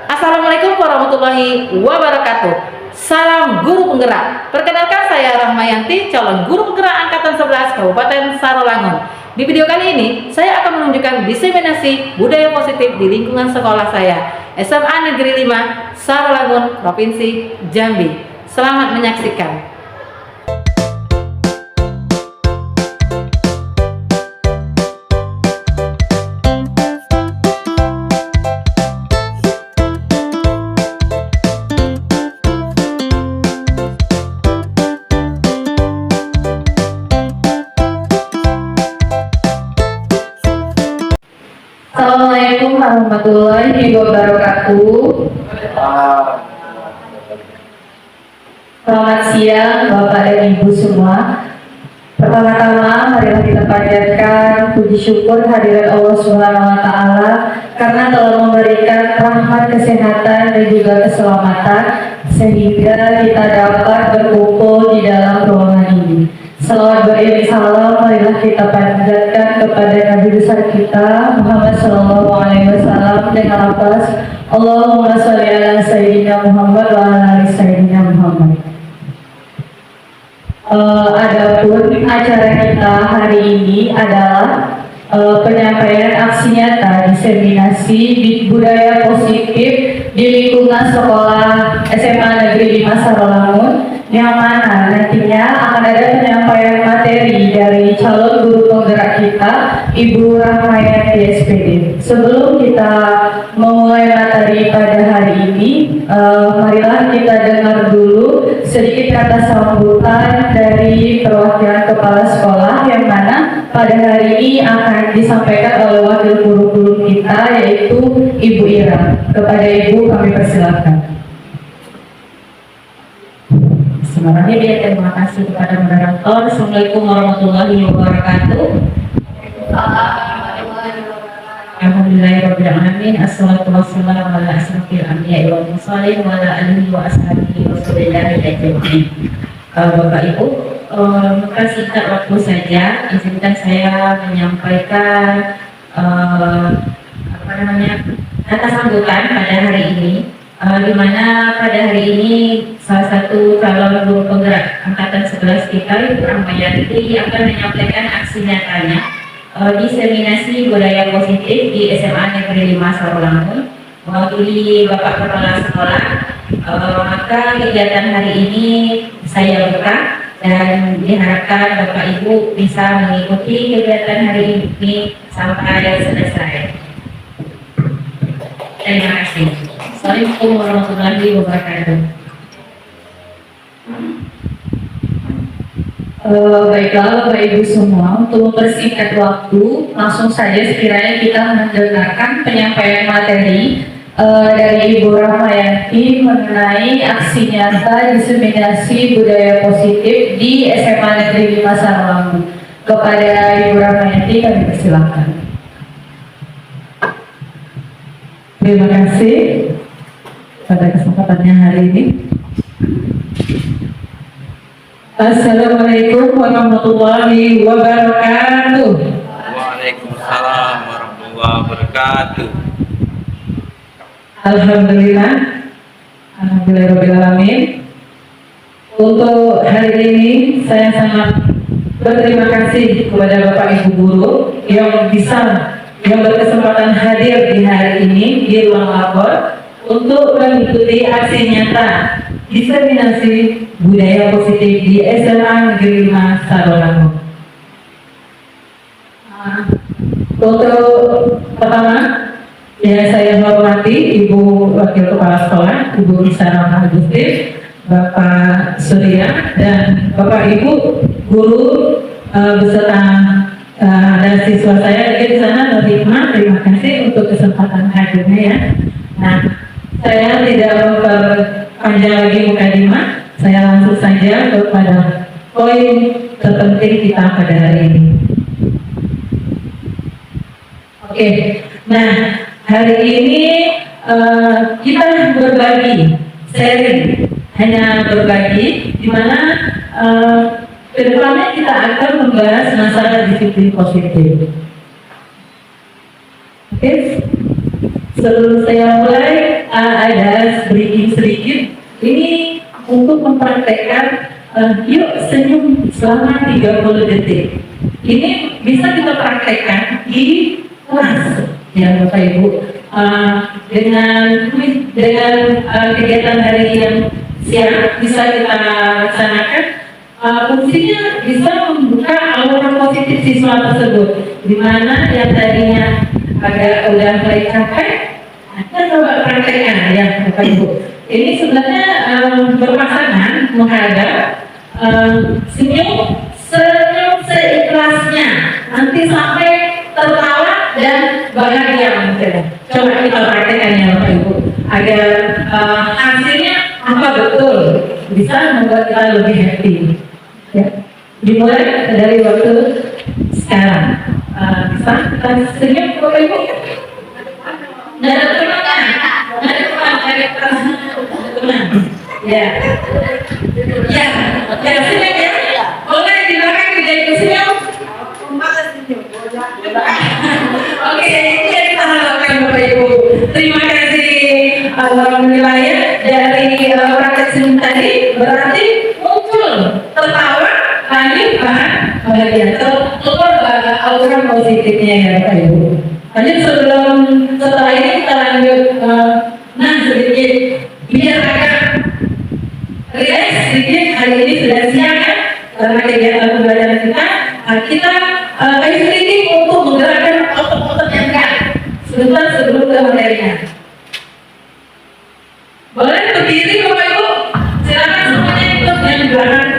Assalamualaikum warahmatullahi wabarakatuh. Salam guru penggerak. Perkenalkan, saya Rahmayanti, calon guru penggerak angkatan 11 Kabupaten Sarolangun. Di video kali ini saya akan menunjukkan diseminasi budaya positif di lingkungan sekolah saya, SMA Negeri 5 Sarolangun, Provinsi Jambi. Selamat menyaksikan. Assalamualaikum warahmatullahi wabarakatuh. Selamat siang Bapak dan Ibu semua. Pertama-tama marilah kita panjatkan puji syukur hadirat Allah Subhanahu wa taala karena telah memberikan rahmat kesehatan dan juga keselamatan sehingga kita dapat berkumpul di dalam ruangan ini. Salawat beriring salam marilah kita panjatkan kepada Nabi besar kita Muhammad Sallallahu Alaihi Wasallam dengan lafaz Allahumma sholli ala Sayyidina Muhammad wa ala ali Sayyidina Muhammad. Adapun acara kita hari ini adalah penyampaian aksi nyata diseminasi budaya positif di lingkungan sekolah SMA Negeri 5 Sarolangun, yang mana nantinya akan ada penyampaian materi dari calon guru penggerak kita, Ibu Rahmayanti SPD. Sebelum kita memulai materi pada hari ini, marilah kita dengar dulu sedikit kata sambutan dari perwakilan kepala sekolah, yang mana pada hari ini akan disampaikan oleh wakil guru kita, yaitu Ibu Ira. Kepada Ibu kami persilakan. Sebelumnya terima kasih kepada moderator. Assalamualaikum warahmatullahi wabarakatuh. Alhamdulillahirrahmanirrahim. Assalatu wassalamu ala asrofil anbiya'i wal mursalin wa ala alihi wa ashabihi wa sallallahu ajma'in. Bapak Ibu, maka singkat waktu saja izinkan saya menyampaikan kata sambutan pada hari ini, di mana pada hari ini salah satu calon guru penggerak angkatan 11 kita, Ibu Rahmayanti, akan menyampaikan aksi nyatanya diseminasi budaya positif di SMA Negeri 5 Sarolangun mewakili Bapak Kepala Sekolah. Maka kegiatan hari ini saya buka dan diharapkan Bapak Ibu bisa mengikuti kegiatan hari ini sampai selesai. Terima kasih. Assalamualaikum warahmatullahi wabarakatuh. Baiklah Bapak Ibu semua, untuk mempersingkat waktu, langsung saja sekiranya kita mendengarkan penyampaian materi dari Ibu Rahmayanti mengenai aksi nyata diseminasi budaya positif di SMA Negeri 5 Sarolangun. Kepada Ibu Rahmayanti kami persilakan. Terima kasih pada kesempatannya hari ini. Assalamualaikum warahmatullahi wabarakatuh. Waalaikumsalam warahmatullahi wabarakatuh. Alhamdulillahirrahmanirrahim. Untuk hari ini saya sangat berterima kasih kepada Bapak Ibu guru yang berkesempatan hadir di hari ini di ruang labor untuk mengikuti aksi nyata diseminasi budaya positif di SMA Negeri 5 Sarolangun. Untuk pertama, yang saya hormati Ibu Wakil Kepala Sekolah, Ibu Isara Agustin, Bapak Surya, dan Bapak Ibu guru beserta dan siswa saya di sana, terima kasih untuk kesempatan hadirnya ya. Nah, saya tidak memperpanjang lagi mukadimah, saya langsung saja kepada poin terpenting kita pada hari ini. Oke, nah hari ini kita berbagi, sharing, hanya berbagi, di mana kedepannya kita akan membahas masalah disiplin positif. Oke, sebelum saya mulai, ada sedikit ini untuk mempraktekkan yuk senyum selama 30 detik. Ini bisa kita praktekkan di kelas ya Bapak Ibu. Dengan kegiatan hari yang siang bisa kita laksanakan. Fungsinya bisa membuka aura positif siswa tersebut, di mana yang tadinya udah mulai capek, kita coba praktekkan ya Bapak Ibu. Ini sebenarnya berpasangan menghadap senyum seikhlasnya, nanti sampai tertawa dan bahagia. Coba kita praktekkan ya Bapak Ibu, agar hasilnya apa betul bisa membuat kita lebih happy. Ya. Dimulai dari waktu sekarang. Bisa kita senyum Bapak Ibu? Nggak ada teman-teman, ya, senyum ya. Boleh di belakang juga ikut senyum. Oke, itu yang kita harapkan Bapak Ibu. Terima kasih. Alhamdulillah ya, dari praktek senyum tadi berarti muncul tertawa, panik, bahagia, keluar aura positifnya ya Bapak Ibu. Lanjut setelah ini kita lanjut sedikit biar agak relax sedikit. Hari ini sudah siang kan, karena kegiatan pembelajaran kita ayo sedikit untuk menggerakkan otot-otot yang gerak sebentar sebelum ke materinya. Boleh berdiri Bapak Ibu, silakan semuanya ikut yang di belakang.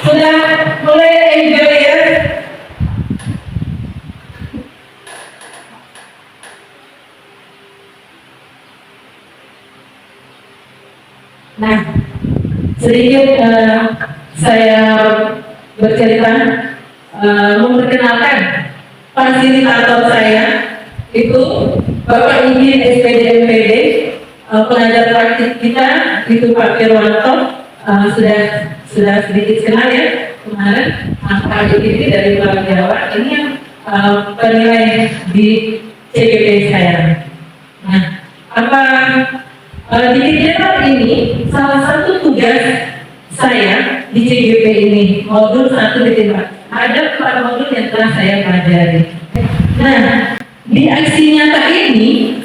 Sudah mulai enjoy ya. Nah, sedikit saya bercerita, memperkenalkan fasilitator saya itu Bapak Ingin SPD MPD, pengajar praktik kita itu Pak Firwanto. Sudah sedikit kenal ya kemarin. Pak ini dari Pulau Jawa, ini yang penilai di CGP saya. Nah, di kegiatan ini salah satu tugas saya di CGP ini modul 1 ditembak. Ada 4 modul yang telah saya pelajari. Nah, di aksi nyata ini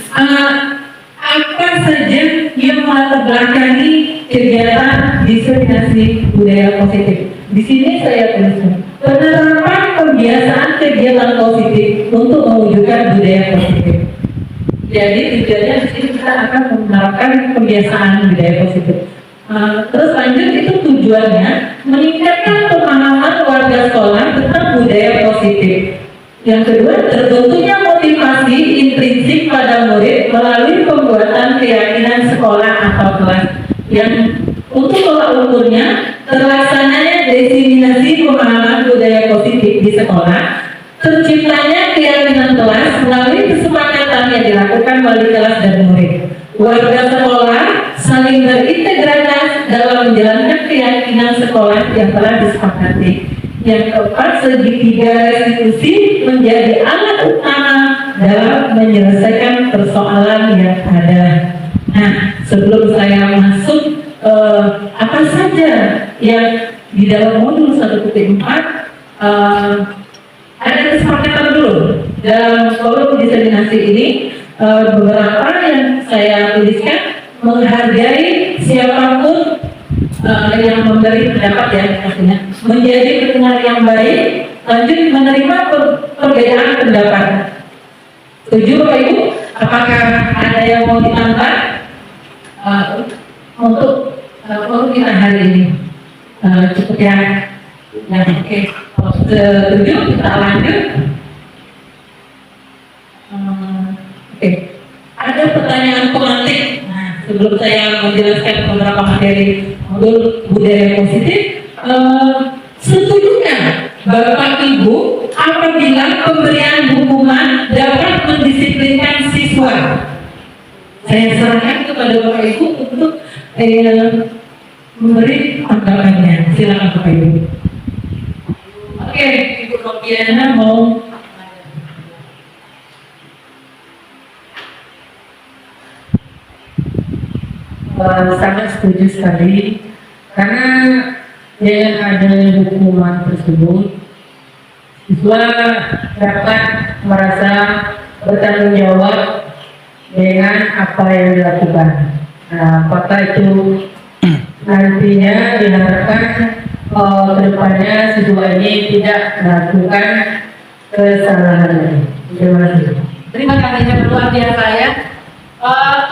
apa saja yang melatar belakangi kegiatan diseminasi budaya positif. Di sini saya tuliskan penerapan kebiasaan kegiatan positif untuk mewujudkan budaya positif. Jadi tujuannya di sini kita akan menerapkan kebiasaan budaya positif. Terus lanjut, itu tujuannya meningkatkan pemahaman warga sekolah tentang budaya positif. Yang kedua, terbentuknya motivasi intrinsik pada murid melalui pembuatan keyakinan sekolah atau kelas. Yang untuk tolak ukurnya, terlaksananya diseminasi pemahaman budaya positif di sekolah, terciptanya keyakinan kelas melalui kesepakatan yang dilakukan wali kelas dan murid. Warga sekolah saling berintegritas dalam menjalankan keyakinan sekolah yang telah disepakati. Yang keempat, segitiga restitusi menjadi alat utama dalam menyelesaikan persoalan yang ada. Nah, sebelum saya masuk apa saja yang di dalam modul 1.4, ada kesepakatan dulu dalam forum diseminasi ini. Beberapa yang saya tuliskan, menghargai siapapun yang memberi pendapat, ya maksudnya menjadi pendengar yang baik, lanjut menerima perbedaan pendapat. Setuju Bapak Ibu? Apakah ada yang mau ditambah untuk forum kita hari ini? Cukup ya? Nah, oke. Setuju, kita lanjut. Oke. Ada pertanyaan pemantik. Nah, sebelum saya menjelaskan beberapa materi modul budaya positif, setujukah Bapak Ibu apabila pemberian hukuman dapat mendisiplinkan siswa? Saya serahkan kepada Bapak Ibu untuk memberi tanggapannya. Silakan Bapak Ibu. Oke, Ibu Robiana mau. Sangat setuju sekali, karena dengan adanya hukuman tersebut, siswa dapat merasa bertanggung jawab dengan apa yang dilakukan. Nah, apakah itu nantinya diharapkan kedepannya siswa ini tidak melakukan kesalahan lagi. Terima kasih. Terima kasih luar biasa ya.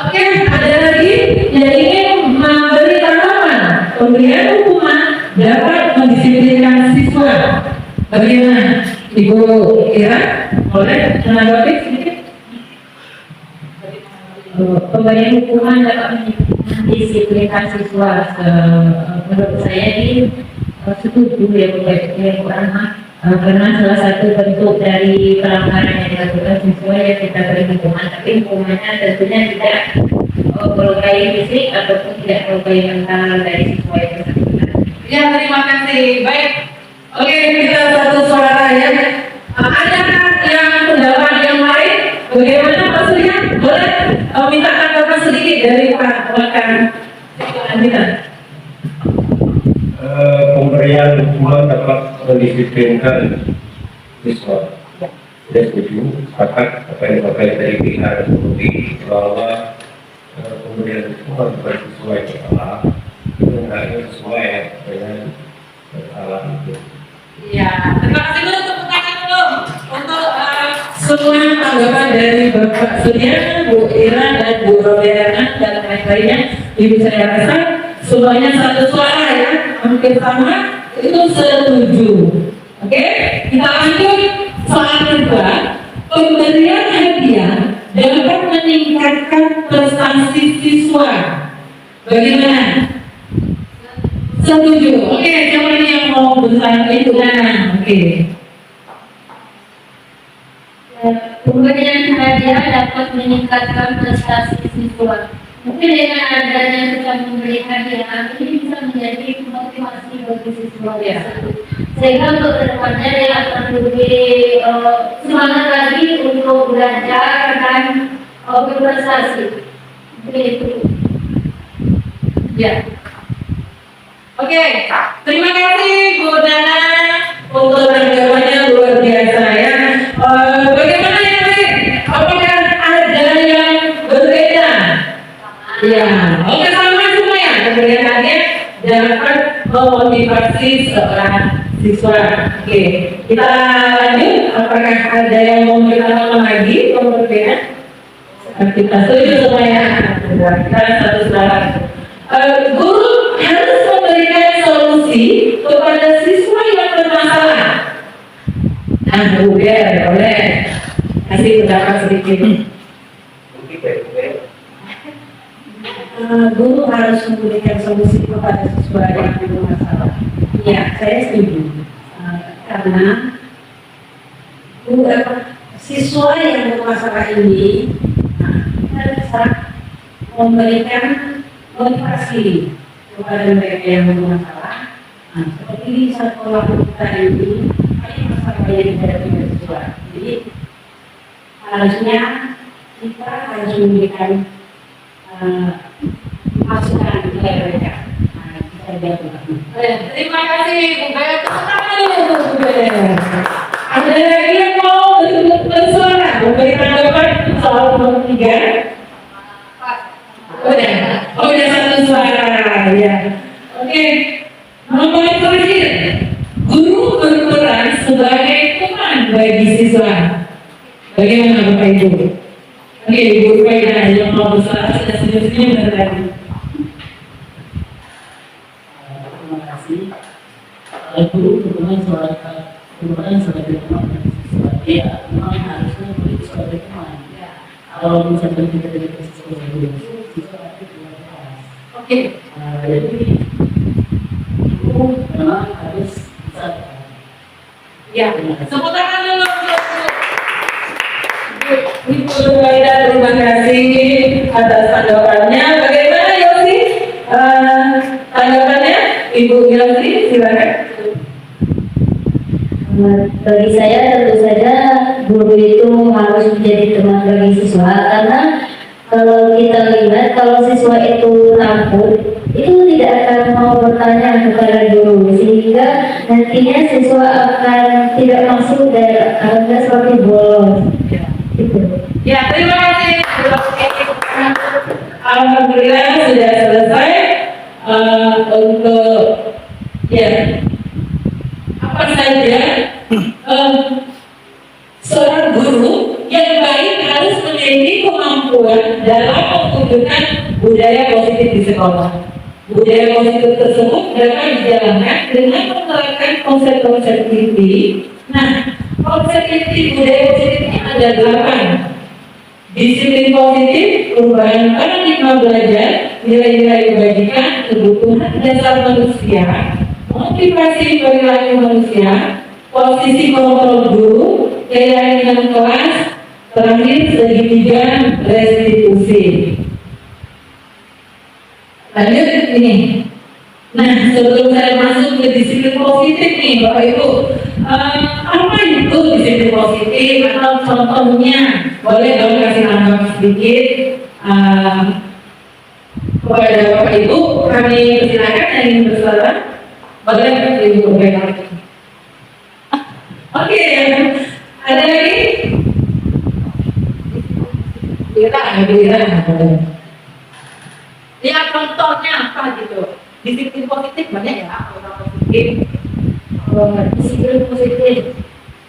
Oke, ada lagi yang ingin memberi tanggapan. Pemberian hukuman dapat mendisiplinkan siswa. Bagaimana, Ibu Ira? Boleh menanggapi sedikit? Pemberian hukuman dapat mendisiplinkan siswa. Menurut saya ini setuju ya yang pertama, karena salah satu bentuk dari pelanggaran yang dilakukan siswa ya kita beri hukuman, tapi hukumannya tentunya tidak melukai fisik ataupun tidak melukai mental dari siswa itu. Ya, terima kasih. Baik. Oke, kita satu suara ya. Adakah yang pendapat yang lain? Bagaimana Pak Surya? Boleh minta tanggapan sedikit dari Pak Wakan? Silakan. Pemberian hukuman dapat mendisiplinkan siswa. Saya setuju, sepakat apa yang Bapak tadi bilang seperti bahwa pemberian hukuman kepada siswa yang salah itu hendaknya sesuai dengan salah itu. Ya, terima kasih dulu, tepuk tangan dulu untuk Semua tanggapan dari Bapak Surya, Bu Ira, dan Bu Robiana dan lain-lainnya, Ibu saya rasa semuanya satu suara ya, hampir sama, itu setuju. Oke, kita lanjut soal kedua. Pemberian hadiah dapat meningkatkan prestasi siswa. Bagaimana? Setuju. Oke, siapa ini yang mau bertanya itu? Nah, oke. Pemberian hadiah dapat meningkatkan prestasi siswa. Mungkin dengan adanya kita memberi hadiah, ini bisa menjadi motivasi bagi siswa tersebut. Sehingga untuk kedepannya dia akan lebih semangat lagi untuk belajar dan berprestasi. Begitu. ya. Oke, terima kasih Bu Dana Untuk tanggapannya luar biasa ya. Bagaimana yang lain? Apakah ada yang berbeda? Ya, oke sama semua ya. Pemberian hadiah dapat memotivasi seorang siswa. Oke, kita lanjut. Apakah ada yang mau kita lagi pemberian? Kita setuju semuanya. Kita satu suara. Guru harus memberikan solusi kepada siswa yang bermasalah. Nah, boleh kasih pendapat sedikit. Guru harus memberikan solusi kepada siswa yang bermasalah. Ya, saya setuju. Karena siswa yang bermasalah ini kita bisa memberikan motivasi kepada mereka yang bermasalah. Seperti di sekolah kita ini, banyak masalah yang dihadapi oleh siswa. Jadi harusnya kita harus memberikan masukan kepada mereka. Kita jawab. Terima kasih Bu Gaya. Ada lagi yang mau bersuara, memberi tanggapan soal nomor 3? Udah satu suara ya. Oke, nomor terakhir, guru berperan sebagai teman bagi siswa. Bagaimana Bapak Ibu? Oke, Ibu Faida yang mau bersuara sudah senyum-senyum dari tadi. Terima kasih. Guru berperan sebagai teman bagi siswa. Ya, memang harusnya guru sebagai teman. Kalau misalkan kita dari siswa siswa pasti tidak kelas. Oke. Jadi guru memang harus bisa. Ya, tepuk tangan dulu. Ibu Faida, terima kasih atas tanggapannya. Bagaimana Yosi? Tanggapannya Ibu Yosi, silakan. Bagi saya tentu saja guru itu harus menjadi teman bagi siswa, karena kalau kita lihat kalau siswa itu takut itu tidak akan mau bertanya kepada guru, sehingga nantinya siswa akan tidak masuk dan akan seperti bolos. Gitu. Ya, terima kasih. Alhamdulillah sudah selesai untuk ya apa saja seorang guru yang baik harus memiliki kemampuan dalam mewujudkan budaya positif di sekolah. Budaya positif tersebut dapat dijalankan dengan menerapkan konsep-konsep inti. Nah, konsep inti budaya positifnya ada 8. Disiplin positif, perubahan paradigma belajar, nilai-nilai kebajikan, kebutuhan dasar manusia, motivasi perilaku manusia, posisi kontrol guru, keyakinan kelas, terakhir segitiga restitusi. Lanjut ini. Nah, sebelum saya masuk ke disiplin positif nih, Bapak Ibu, apa itu disiplin positif atau contohnya? Boleh dong kasih tanggapan sedikit kepada Bapak Ibu. Kami persilakan yang ingin bersuara. Boleh Ibu berikan. Oke, ada lagi? Bila. Ya, contohnya apa gitu? Disiplin positif banyak ya, orang positif. Disiplin positif.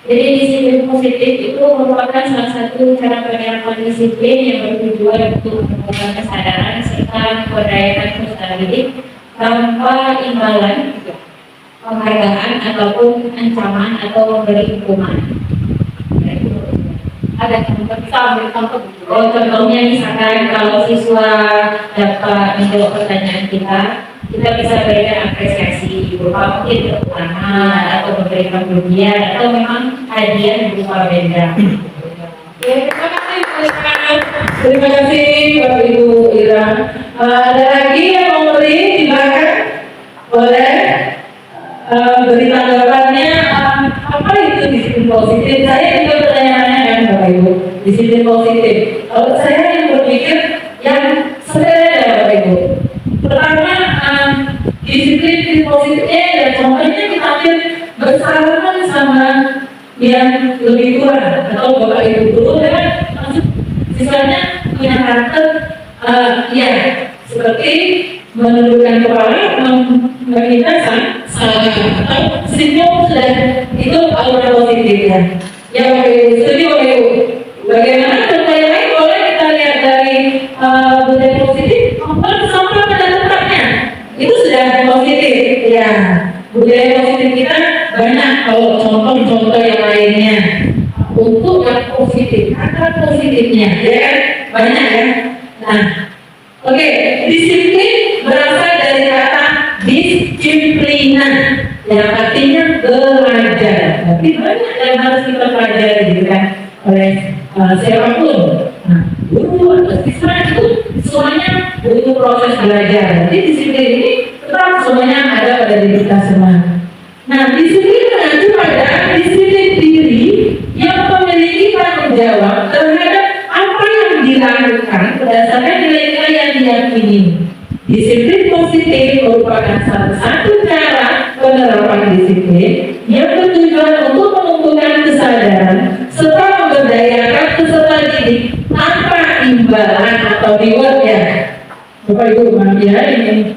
Jadi disiplin positif itu merupakan salah satu cara penerapan disiplin yang bertujuan untuk membangun kesadaran serta memberdayakan peserta didik tanpa imbalan, penghargaan ataupun ancaman atau memberi hukuman. Ada contoh, bisa ambil contoh. Contohnya misalkan kalau siswa dapat menjawab pertanyaan kita bisa berikan apresiasi berupa mungkin kekurangan atau memberikan pujian atau memang hadiah berupa benda. Terima kasih Bapak Ibu Ira. Ada lagi yang mau beri di belakang? Boleh beri tanggapannya. Apa itu disiplin positif? Saya juga bertanya-tanya kan Bapak Ibu. Disiplin positif. Kalau saya yang berpikir yang sederhana Bapak Ibu. Pertama, disiplin positifnya ya contohnya kita ambil bersalaman sama yang lebih kurang atau Bapak Ibu dulu kan maksud siswanya punya karakter ya seperti menundukkan kepala, meminta salah atau senyum sudah itu aura positif ya. Ya Bapak Ibu, setuju Bapak Ibu? Bagaimana contoh yang lain boleh kita lihat budaya positif, membuang sampah pada tempatnya. Itu sudah positif, ya. Budaya positif kita banyak. Kalau contoh-contoh yang lainnya, untuk yang positif, apa positifnya, ya kan? Banyak ya. Nah, oke, disiplin berasal dari kata disiplina, yang artinya belajar. Tapi banyak yang harus kita pelajari, gitu kan, oleh siapapun. Nah, guru atau siswa itu semuanya butuh proses belajar. Jadi disiplin ini tetap semuanya ada pada diri kita semua. Nah, disiplin mengacu pada disiplin diri yang memiliki tanggung jawab terhadap apa yang dilakukan berdasarkan nilai-nilai yang diyakini. Disiplin positif merupakan salah satu cara penerapan disiplin yang bertujuan untuk menumbuhkan kesadaran serta memberdayakan peserta didik tanpa imbalan atau reward ya. Bapak Ibu maaf ya ini.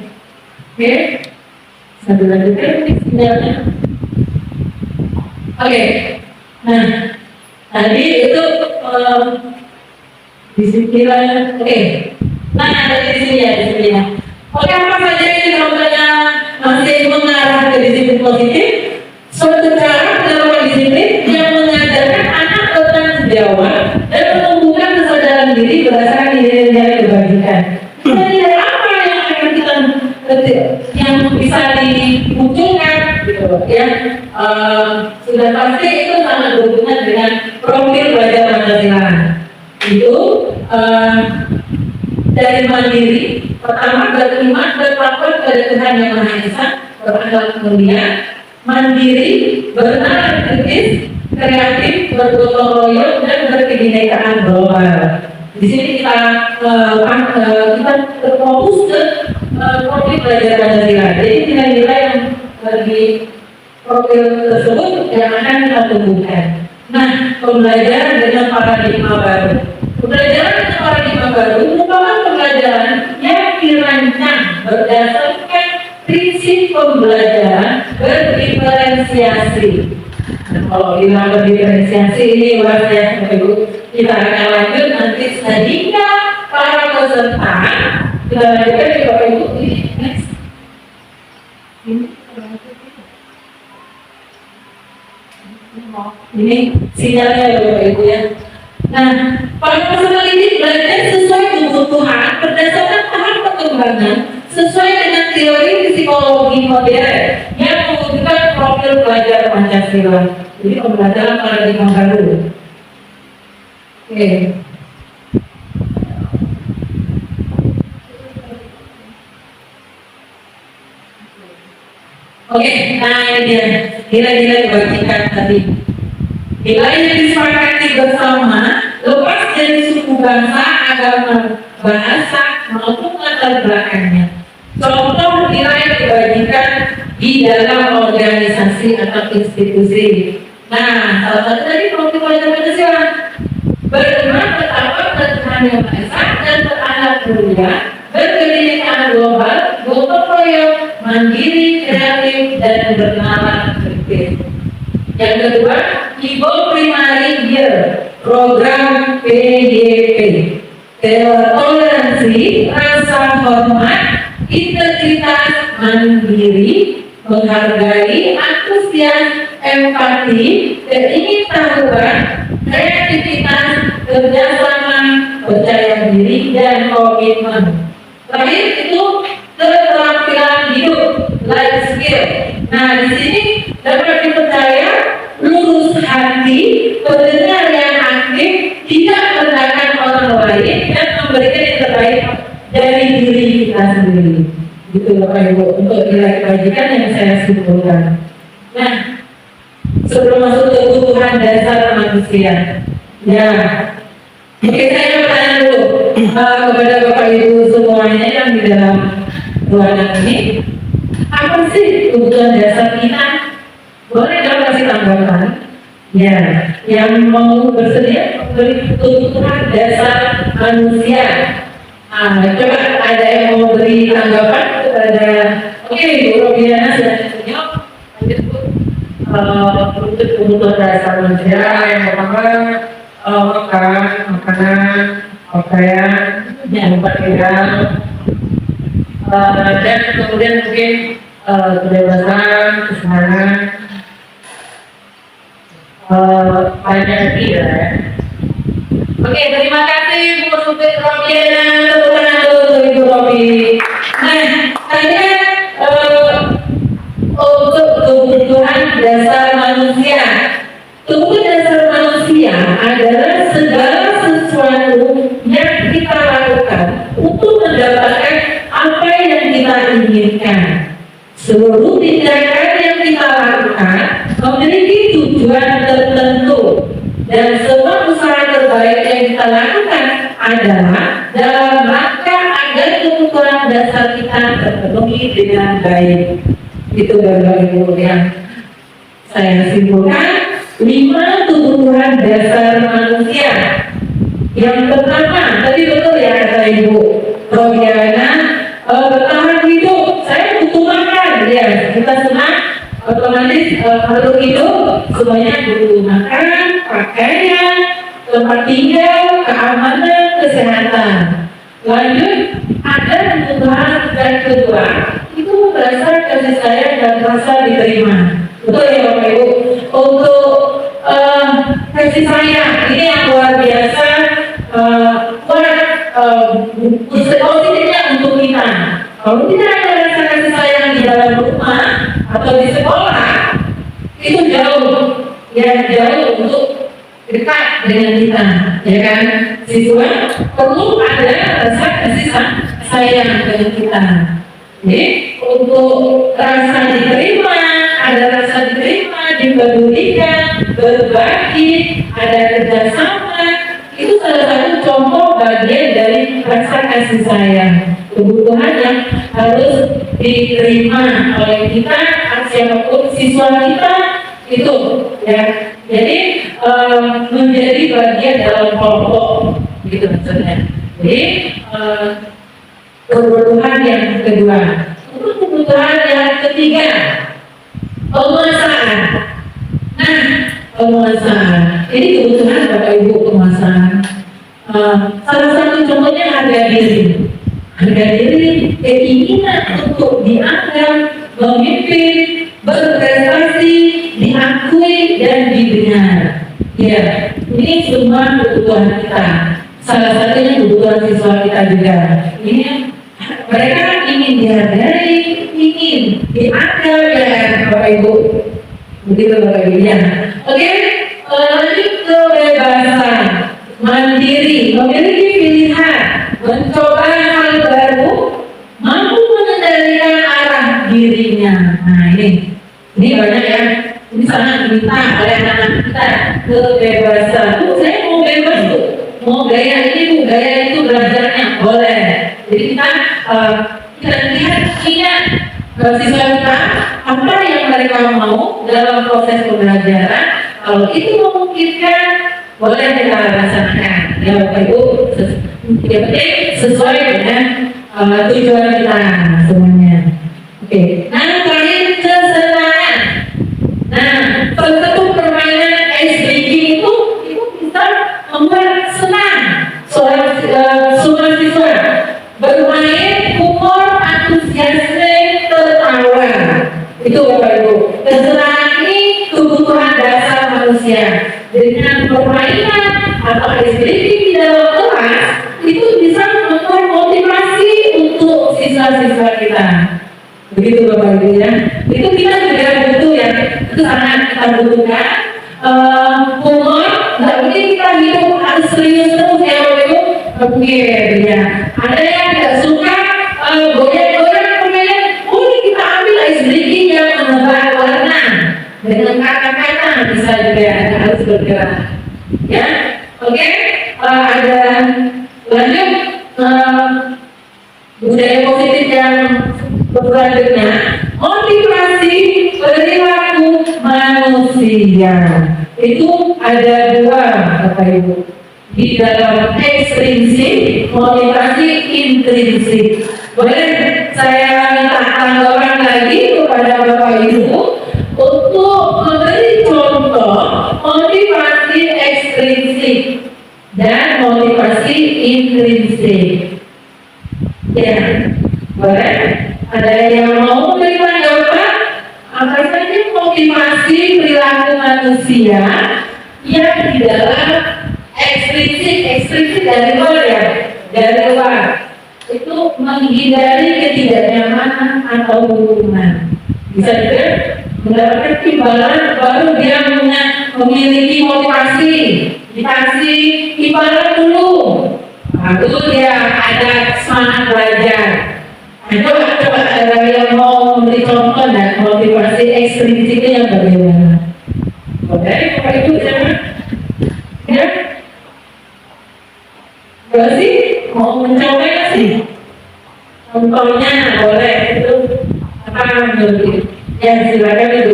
Oke, saya lanjutkan sinyalnya. Oke, nah tadi itu disiplin. Oke, nah ada di sini ya disiplinnya. Oke, apa saja yang namanya masih mengarah ke disiplin positif? Suatu cara penerapan disiplin yang mengajarkan anak bertanggung jawab dan menumbuhkan kesadaran diri berdasarkan nilai-nilai kebajikan. Nilai apa yang akan kita yang bisa dimunculkan, gitu ya? Sudah pasti itu sangat berhubungan dengan profil belajar Pancasila. Itu dari mandiri, pertama beriman bertakwa kepada Tuhan Yang Maha Esa, berakhlak mulia, mandiri, benar, kritis, kreatif, bergotong royong dan berkebinekaan global. Di sini kita terfokus ke profil belajar Pancasila. Jadi nilai-nilai yang di profil tersebut yang akan kita tumbuhkan. Nah, pembelajaran dengan paradigma baru. Pembelajaran dengan paradigma baru merupakan pembelajaran yang dirancang berdasarkan prinsip pembelajaran berdiferensiasi. Nah, kalau bilang berdiferensiasi ini luas ya, Ibu. Kita akan lanjut nanti sehingga para peserta kita lanjutkan di Bapak Ibu. Next. Ini sinyalnya ya Bapak Ibu ya. Nah, para peserta ini belajar sesuai kebutuhan berdasarkan tahap perkembangan sesuai dengan teori psikologi modern yang membutuhkan profil belajar Pancasila. Jadi pembelajaran paradigma baru. Oke. Oke, nah ini dia nilai-nilai kebajikan tadi. Nilai yang disepakati bersama lepas dari suku bangsa, agama, bahasa maupun latar belakangnya. Contoh nilai kebajikan di dalam organisasi atau institusi. Nah, salah satu tadi profil belajar Pancasila. Beriman, bertakwa kepada Tuhan Yang Maha Esa dan berakhlak mulia, berkebinekaan global, gotong royong, mandiri, kreatif, dan bernalar kritis. Yang kedua, Ibu Primary Year Program PYP, toleransi, rasa hormat, integritas, mandiri, menghargai, antusias, empati, keingintahuan, kreativitas, kerjasama, percaya diri, dan komitmen. Terakhir itu keterampilan hidup, life skill. Nah, di sini dapat dipercaya lurus hati, pendengar yang aktif, tidak merendahkan orang lain, dan memberikan yang terbaik dari diri kita sendiri. Gitu Bapak Ibu, untuk nilai kebajikan yang saya simpulkan. Nah, sebelum masuk ke kebutuhan dasar manusia, ya, oke, saya bertanya dulu kepada Bapak Ibu semuanya yang di dalam ruangan ini, apa sih kebutuhan dasar kita? Boleh dong kasih tanggapan? Ya, yang mau bersedia memberi kebutuhan dasar manusia. Coba ada yang mau beri tanggapan kepada, oke, Bu Robiana sudah tunjuk. Lanjut Bu. Untuk kebutuhan dasar manusia yang pertama makan, makanan, pakaian, pakaian, dan kemudian mungkin kebebasan, kesenangan, banyak tidak ya. Oke, terima kasih Bu Supit Robiana. Tepuk tangan dulu untuk Ibu Robi. Nah, tadi untuk kebutuhan dasar manusia. Kebutuhan dasar manusia adalah segala sesuatu yang kita lakukan untuk mendapatkan apa yang kita inginkan. Seluruh tindakan yang kita lakukan memiliki tujuan tertentu, dan semua usaha terbaik yang kita lakukan adalah dalam rangka agar kebutuhan dasar kita terpenuhi dengan baik. Itu Bapak Ibu yang saya simpulkan 5 kebutuhan dasar manusia. Yang pertama, tadi betul ya kata Ibu Robiana, bertahan hidup. Saya butuh makan, ya kita semua otomatis makhluk hidup semuanya butuh makan, pakaian, tempat tinggal, keamanan, kesehatan. Lanjut, ada kebutuhan yang kedua, itu merasa kasih sayang dan rasa diterima. Betul ya Bapak Ibu? Untuk kasih sayang ini yang luar biasa, positifnya untuk kita. Kalau tidak ada rasa kasih sayang di dalam rumah atau di sekolah, itu jauh untuk dekat dengan kita, ya kan? Siswa perlu ada rasa kasih sayang dengan kita. Jadi untuk rasa diterima, ada rasa diterima, dipedulikan, berbagi, ada kerjasama, itu salah satu contoh bagian dari rasa kasih sayang. Kebutuhan yang harus diterima oleh kita, siapapun siswa kita itu, ya. Jadi menjadi bagian dalam kelompok, gitu maksudnya. Jadi kebutuhan yang kedua. Untuk kebutuhan yang ketiga, penguasaan. Nah, penguasaan. Ini kebutuhan Bapak Ibu, penguasaan. Salah satu contohnya harga diri. Harga diri, keinginan untuk dianggap, memimpin, berprestasi, diakui dan didengar. Ya, ini semua kebutuhan kita. Salah satunya kebutuhan siswa kita juga. Ini mereka ingin dihargai, ingin dianggap, ya Bapak Ibu. Begitu Bapak Ibu ya. Oke, lanjut kebebasan, mandiri, memiliki pilihan, mencoba hal baru, mampu mengendalikan arah dirinya. Nah ini banyak ya. Ini sangat diminta oleh anak-anak kita, kebebasan. Saya mau bebas tuh, mau gaya ini, mau gaya itu, belajarnya boleh. Jadi kita lihat siswa kita apa yang mereka mau dalam proses pembelajaran. Kalau itu memungkinkan, boleh kita laksanakan. Ya Bapak Ibu, yang penting sesuai dengan tujuan kita semuanya. Oke. Nah, terakhir kesenangan. Nah, salah satu permainan ice breaking itu bisa membuat senang semua siswa. Bermain, humor, antusiasme, tertawa. Itu Bapak Ibu. Kesenangan ini kebutuhan dasar manusia. Dengan permainan atau ice breaking di dalam kelas, itu bisa membuat motivasi untuk siswa-siswa kita. Begitu Bapak Ibu ya. Itu kita juga butuh ya. Itu sangat kita butuhkan. Humor, nggak mungkin kita hidup harus serius terus ya Bapak Ibu. Oke, ya. Ada yang tidak suka goyang-goyang permainan, boleh kita ambil ice breaking yang menambah warna dengan kata-kata, bisa juga harus bergerak. Ya, oke. Ada lanjut budaya positif yang selanjutnya, motivasi perilaku manusia. Itu ada 2 Bapak Ibu. Di dalam ekstrinsik, motivasi intrinsik. Boleh saya minta tanggapan lagi kepada Bapak Ibu untuk memberi contoh motivasi ekstrinsik dan motivasi intrinsik. intrinsik. Ya, boleh? Ada yang mau menerima jawaban? Apa saja motivasi perilaku manusia yang di dalam ekstrinsik dari luar ya, dari luar itu menghindari ketidaknyamanan atau hukuman. Bisa juga mendapatkan timbalan baru dia memiliki motivasi, dikasih timbalan dulu, baru dia ada semangat belajar. Coba ada yang mau memberi contoh dan motivasi ekstrinsiknya yang bagaimana? Boleh, Bapak Ibu jangan? Ya? Boleh sih? Mau mencoba nggak sih? Contohnya boleh itu apa menurut? Ya silakan Ibu.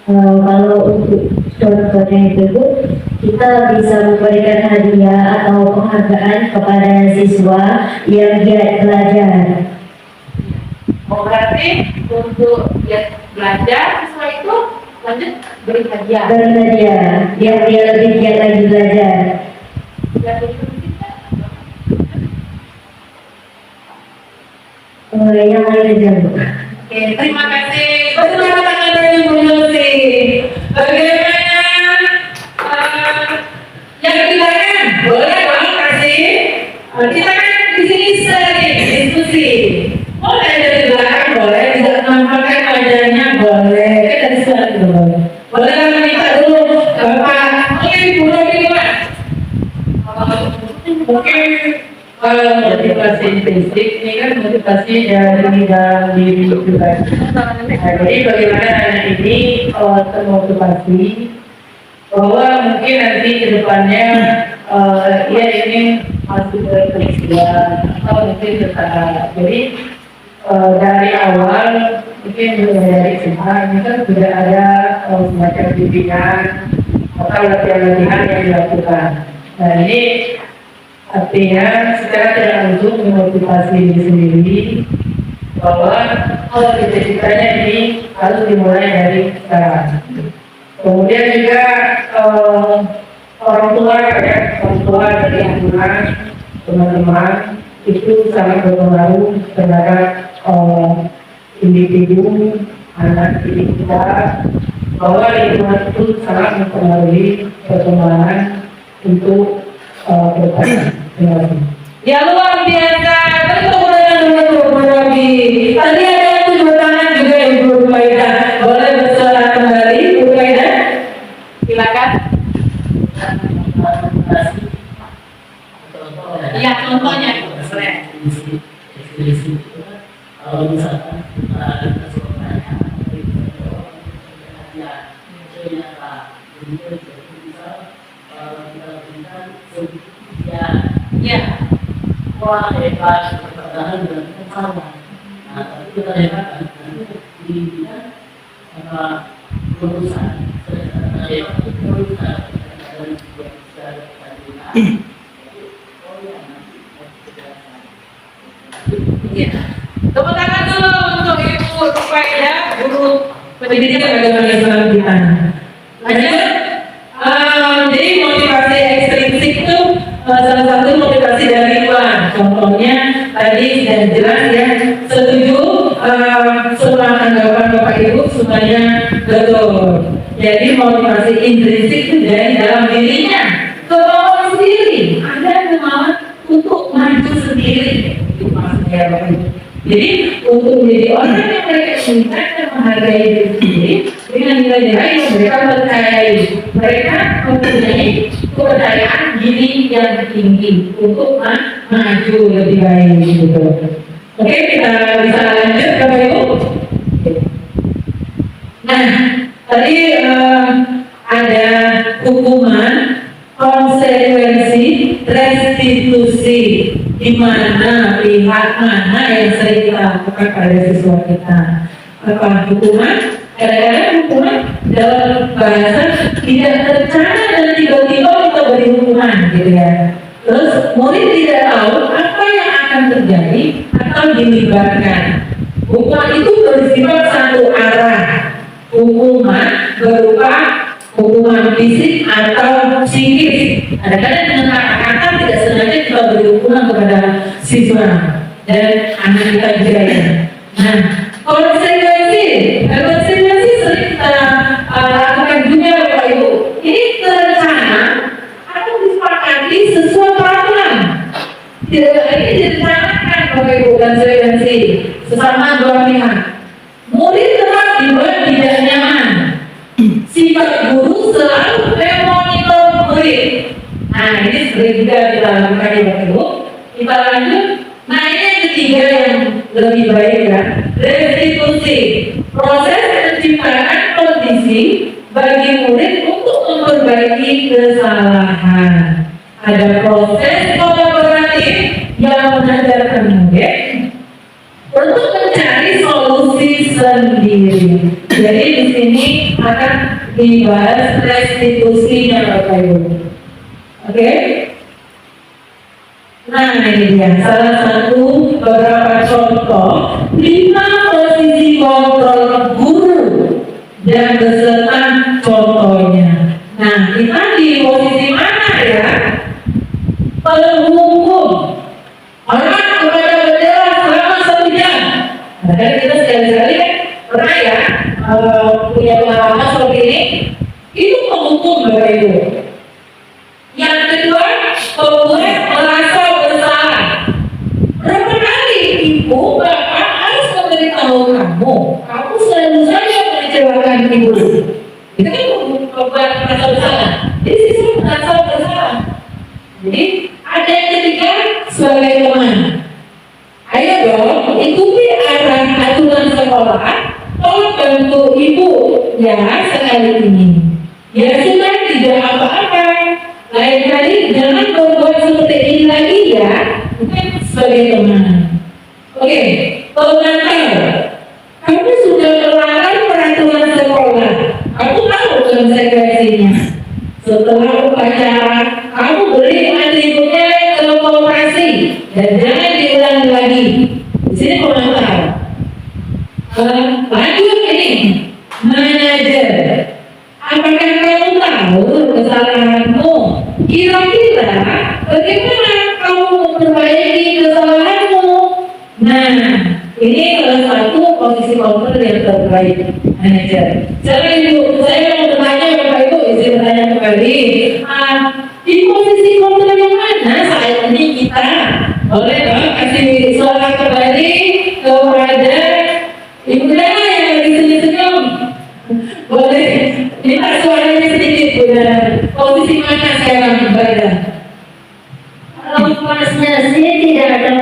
Kalau untuk contohnya itu Bu, kita bisa memberikan hadiah atau penghargaan kepada siswa yang giat belajar. Oh, berarti untuk dia belajar siswa itu lanjut beri hadiah. Beri hadiah, biar dia lebih giat lagi belajar. Yang lain aja Bu. Oke, terima kasih. Tepuk tangan dari Bu Lucy. Bagaimana yang ketidakan? Boleh dong kasih. Kita kan di sini sering diskusi. Boleh dari belakang, boleh tidak menampakkan wajahnya, boleh. Dari sebelah itu boleh. Boleh kami minta dulu Bapak. Oke, Bu Robi Pak. Mungkin kalau motivasi intrinsik ini kan motivasi dari dalam diri juga. Jadi bagaimana anak ini termotivasi bahwa mungkin nanti ke depannya ia ingin masuk ke kerjaan atau mungkin tetap. Jadi dari awal mungkin dari SMA ini kan sudah ada semacam bimbingan atau latihan-latihan yang dilakukan. Nah ini artinya secara tidak langsung memotivasi diri sendiri bahwa cita-citanya ini harus dimulai dari sekarang. Kemudian juga orang tua dari lingkungan teman-teman itu sangat berpengaruh terhadap individu anak didik kita, bahwa lingkungan itu sangat mempengaruhi perkembangan untuk berkembang. Terima kasih. Ya luar biasa. Bertemu dengan Bu Robi. Tadi ada yang tujuh tangan juga Ibu Rufaida. Boleh bersuara kembali Bu Rufaida? Silakan. Iya, contohnya. Kalau misalkan kita sekolahnya kita berikan Ya. wah hebat pertahanan dan sama. Nah, tapi kita lihat di apa perusahaan Tepuk tangan dulu untuk Ibu Rufaida, guru Pendidikan pendidikan. agama Islam kita. Lanjut. Jadi motivasi ekstrinsik itu salah satu motivasi dari luar. Contohnya tadi sudah jelas ya. Setuju semua tanggapan Bapak Ibu semuanya betul. Jadi motivasi intrinsik itu dari dalam dirinya, kemauan sendiri. Ada kemauan untuk maju sendiri. Itu maksudnya Bapak Ibu. Jadi untuk menjadi orang yang mereka cinta dan menghargai diri sendiri dengan nilai-nilai yang mereka percayai, mereka mempunyai kepercayaan diri yang tinggi untuk maju lebih baik gitu. Oke, kita bisa lanjut Bapak Ibu. Nah, tadi ada hukuman, konsekuensi, restitusi, di mana pihak mana yang sering kita lakukan pada siswa kita. Apa hukuman? Kadang-kadang hukuman dalam bahasa tidak terencana dan tiba-tiba kita beri hukuman gitu ya. Terus murid tidak tahu apa yang akan terjadi atau dilibatkan. Hukuman itu bersifat satu arah. Hukuman berupa hukuman fisik atau psikis kadang-kadang dengan kata-kata tidak sengaja kita beri hukuman kepada siswa dan anak kita juga ya. Nah, konsekuensi sering kita lakukan juga Bapak Ibu. Ini terencana atau disepakati sesuai peraturan. Ini direncanakan Bapak Ibu konsekuensi sesama dua pihak. Murid tetap dibuat tidak nyaman. Sifat guru selalu memonitor murid. Nah, ini sering juga kita lakukan ya Bapak Ibu. Kita lanjut. Nah, ini yang ketiga yang lebih baik ya, restitusi. Proses menciptakan kondisi bagi murid untuk memperbaiki kesalahan. Ada proses kolaboratif yang mengajarkan murid untuk mencari solusi sendiri. Jadi di sini akan dibahas restitusinya Bapak Ibu. Oke? Nah ini dia salah satu beberapa contoh 5 posisi kontrol guru dan beserta contohnya. Nah kita di posisi mana ya? Penghukum hormat kepada bendera selama 1 jam. Nah, kan kita sekali-sekali kan pernah ya punya pengalaman seperti ini. Itu penghukum Bapak Ibu. Yang kedua, pembuat merasa bersalah. Berapa kali ibu bapak harus memberitahu kamu, kamu selalu saja mengecewakan ibu. Itu kan pembuat merasa bersalah. Jadi siswa merasa bersalah. Jadi ada yang ketiga sebagai teman. Ayo dong, ikuti arahan aturan sekolah. Tolong bantu ibu ya sekali ini. Ya sudah tidak apa-apa. Lain kali jangan berbuat seperti ini lagi ya. Bukan sebagai teman. Oke, pengantar. Kamu sudah melanggar peraturan sekolah. Kamu tahu konsekuensinya. Setelah upacara, kamu beri atributnya ke koperasi dan jangan diulangi lagi. Di sini pengantar. Lanjut ini, manajer. Apakah kamu tahu kesalahanmu? Kira-kira bagaimana kamu memperbaiki kesalahanmu? Nah, ini salah satu posisi kontrol yang terbaik, manajer. Sekarang Ibu, saya mau bertanya Bapak Ibu, izin bertanya kembali. Di posisi kontrol yang mana saat ini kita? Boleh dong kasih suara kembali kepada Ibu Dana yang lagi senyum-senyum. Boleh minta suaranya sedikit Bu Dana. Posisi mana sekarang Badan? Kalau pasnya sih tidak ada.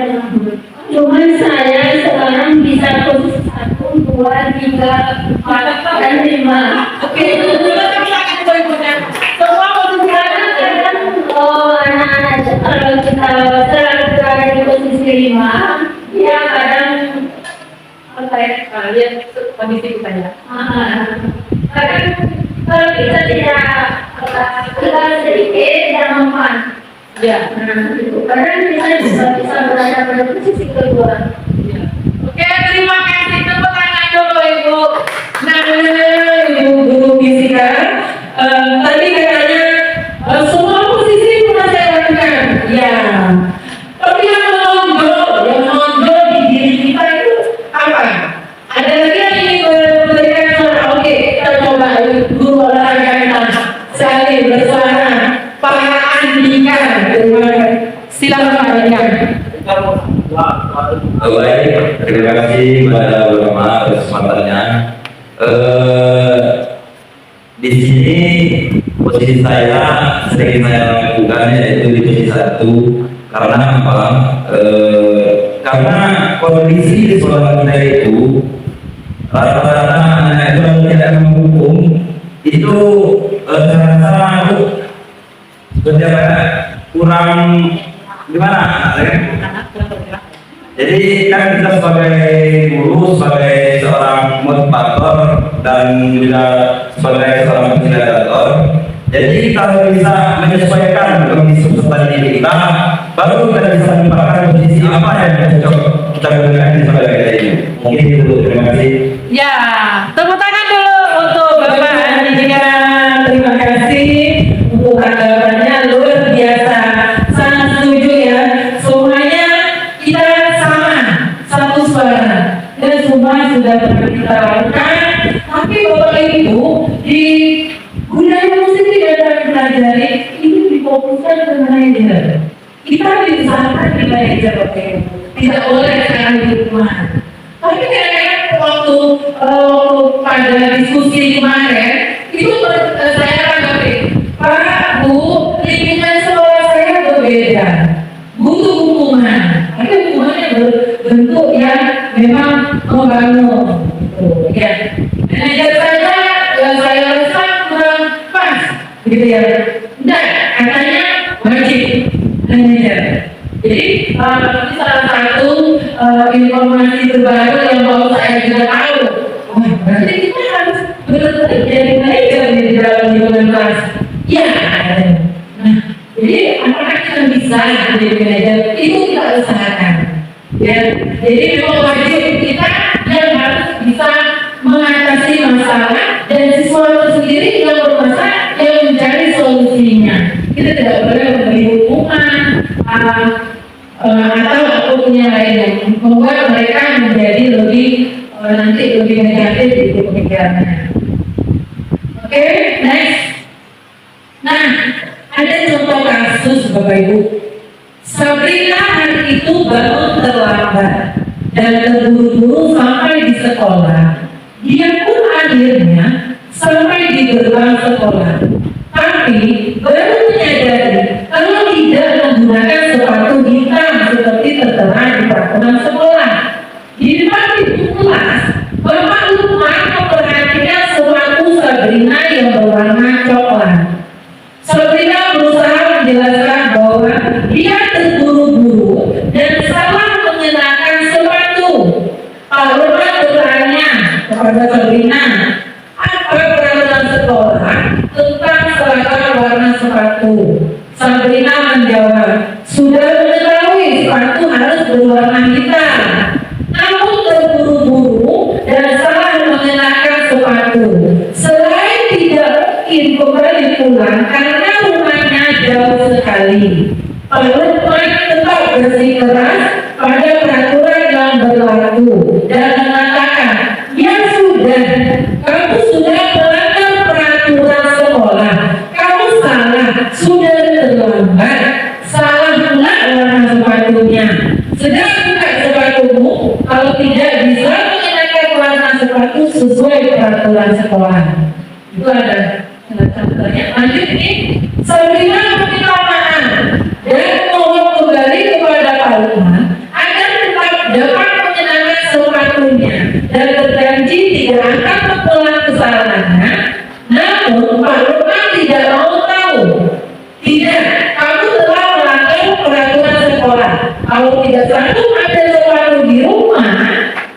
Cuman saya sekarang bisa posisi 1, 2, 3, 4, dan 5. Oke, itu silakan Bu Ibu Dana. Semua posisi Kadang-kadang anak-anak kalau kita selalu berada di posisi 5, ya kadang lihat kondisi kita ya. kadang kalau kita tidak sedikit dan mempan. Ya. Kadang kita juga bisa berada pada posisi kedua. Oke, terima kasih. Tepuk tangan dulu Ibu. Nah, Ibu guru fisika, tadi katanya semua posisi pernah saya lakukan. Ya, tapi yang menonjol di diri kita itu apa? Ada lagi yang ingin memberikan suara? Oke, kita coba guru olahraga kita sekali bersuara. Pak Andika, silakan Pak Andika. Baik, terima kasih kepada Bapak atas kesempatannya. Di sini posisi saya sering saya lakukan yaitu di posisi 1 karena apa? Karena kondisi di sekolah kita itu rata-rata anak itu kalau tidak menghukum itu saya rasa sudah kurang gimana? Jadi kan kita sebagai guru, sebagai seorang motivator dan juga sebagai seorang fasilitator, jadi kita bisa menyesuaikan kondisi peserta didik kita, baru kita bisa menempatkan posisi apa yang cocok kita gunakan di sekolah kita ini. Mungkin itu dulu. Terima kasih. Ya, tepuk tangan dulu untuk Bapak Andika. Terima kasih untuk tanggapannya luar pernah kita lakukan. Tapi Bapak Ibu di budaya musik yang kami pelajari itu difokuskan ke manajer. Kita diusahakan di manajer Bapak Ibu, tidak boleh sekarang di rumah. Tapi kadang-kadang waktu pada diskusi kemarin itu saya tanggapi, Pak, Bu, lingkungan sekolah saya berbeda, butuh hukuman. Tapi hukumannya berbentuk yang memang membangun. Ya, manajer saya rasa kurang pas, gitu ya. Enggak, katanya wajib manajer. Jadi ini salah satu informasi terbaru yang baru saya juga tahu. Wah, berarti kita harus benar-benar jadi manajer di dalam lingkungan kelas. Ya, nah, jadi apakah kita bisa menjadi manajer? Itu kita usahakan. Ya, jadi memang wajib kita yang harus bisa mengatasi masalah dan siswa itu sendiri yang bermasalah yang mencari solusinya. Kita tidak boleh memberi hukuman atau apapun yang lainnya membuat mereka menjadi lebih nanti lebih negatif di pemikirannya. Oke, next. Nah, ada contoh kasus Bapak Ibu. Sabrina hari itu bangun terlambat dan terburu-buru sampai di sekolah. Dia pun akhirnya sampai di gerbang sekolah. Tapi baru menyadari kalau tidak menggunakan sepatu hitam seperti tertera di peraturan sekolah. Di depan pintu kelas, Bapak Lukman memperhatikan sepatu Sabrina yang berwarna coklat. Sabrina berusaha menjelaskan bahwa dia terburu-buru dan salah mengenakan sepatu. Pak Lukman bertanya kepada Sabrina, apa peraturan sekolah tentang seragam warna sepatu? Sabrina menjawab, sudah mengetahui sepatu harus berwarna hitam, namun terburu-buru dan salah mengenakan sepatu. Selain tidak mungkin kembali pulang karena rumahnya jauh sekali, Pak Lukman tetap bersikeras pada peraturan yang berlaku dan mengatakan, ya sudah, kamu sudah melanggar peraturan sekolah, kamu salah, sudah terlambat, salah pula warna sepatunya. Sedang buka sepatumu, kalau tidak bisa mengenakan warna sepatu sesuai peraturan sekolah. Itu ada contohnya. Lanjut nih, Sabrina meminta maaf dan mohon kembali kepada Pak Lukman agar tetap dapat mengenakan sepatunya dan berjanji tidak akan mengulang kesalahannya. Namun Pak Lukman tidak mau tahu. Tidak, kamu telah melanggar peraturan sekolah. Kalau tidak sanggup ada sepatu di rumah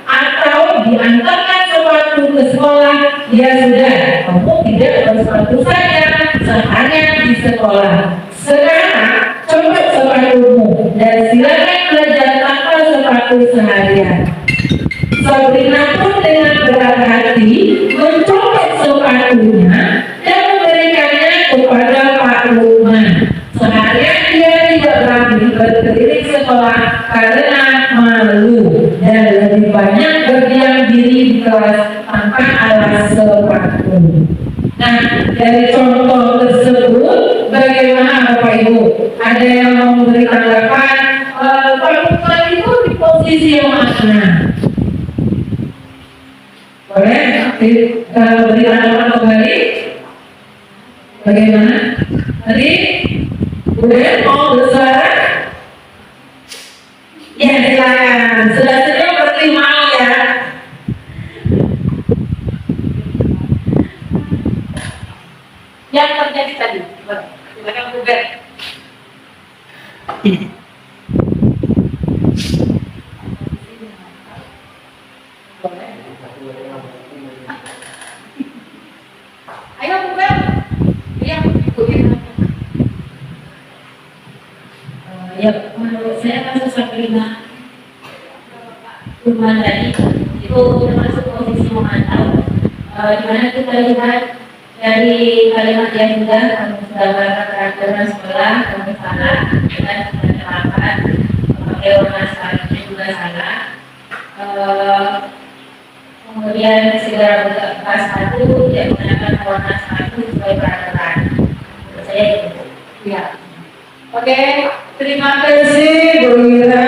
atau diantarkan sepatu ke sekolah, ya sudah, kamu tidak bersepatu saja seharian di sekolah. Sekarang copot sepatumu dan silakan belajar tanpa sepatu seharian. Sabrina pun dengan berat hati mencopot sepatunya dan memberikannya kepada Pak Lukman. Seharian dia tidak berani berkeliling sekolah karena malu dan lebih banyak berdiam diri di kelas tanpa alas sepatu. Nah, dari contoh tersebut, bagaimana Bapak Ibu? Ada yang mau memberi tanggapan? Pak Lukman itu di posisi yang mana? Boleh beri tanggapan kembali? Bagaimana? Tadi udah mau bersuara? Ya silakan. Sudah sedia berarti mau ya. Yang terjadi tadi, silakan Buber. Ayo Buber. Iya, Ya, menurut saya kasus Sabrina Lukman tadi itu termasuk posisi memantau, di mana kita lihat dari kalimat yang juga kamu sudah melanggar peraturan sekolah, kamu salah dan sudah terlambat, pakai warna sekalipun juga salah. Oke, terima Terima kasih Bu Ira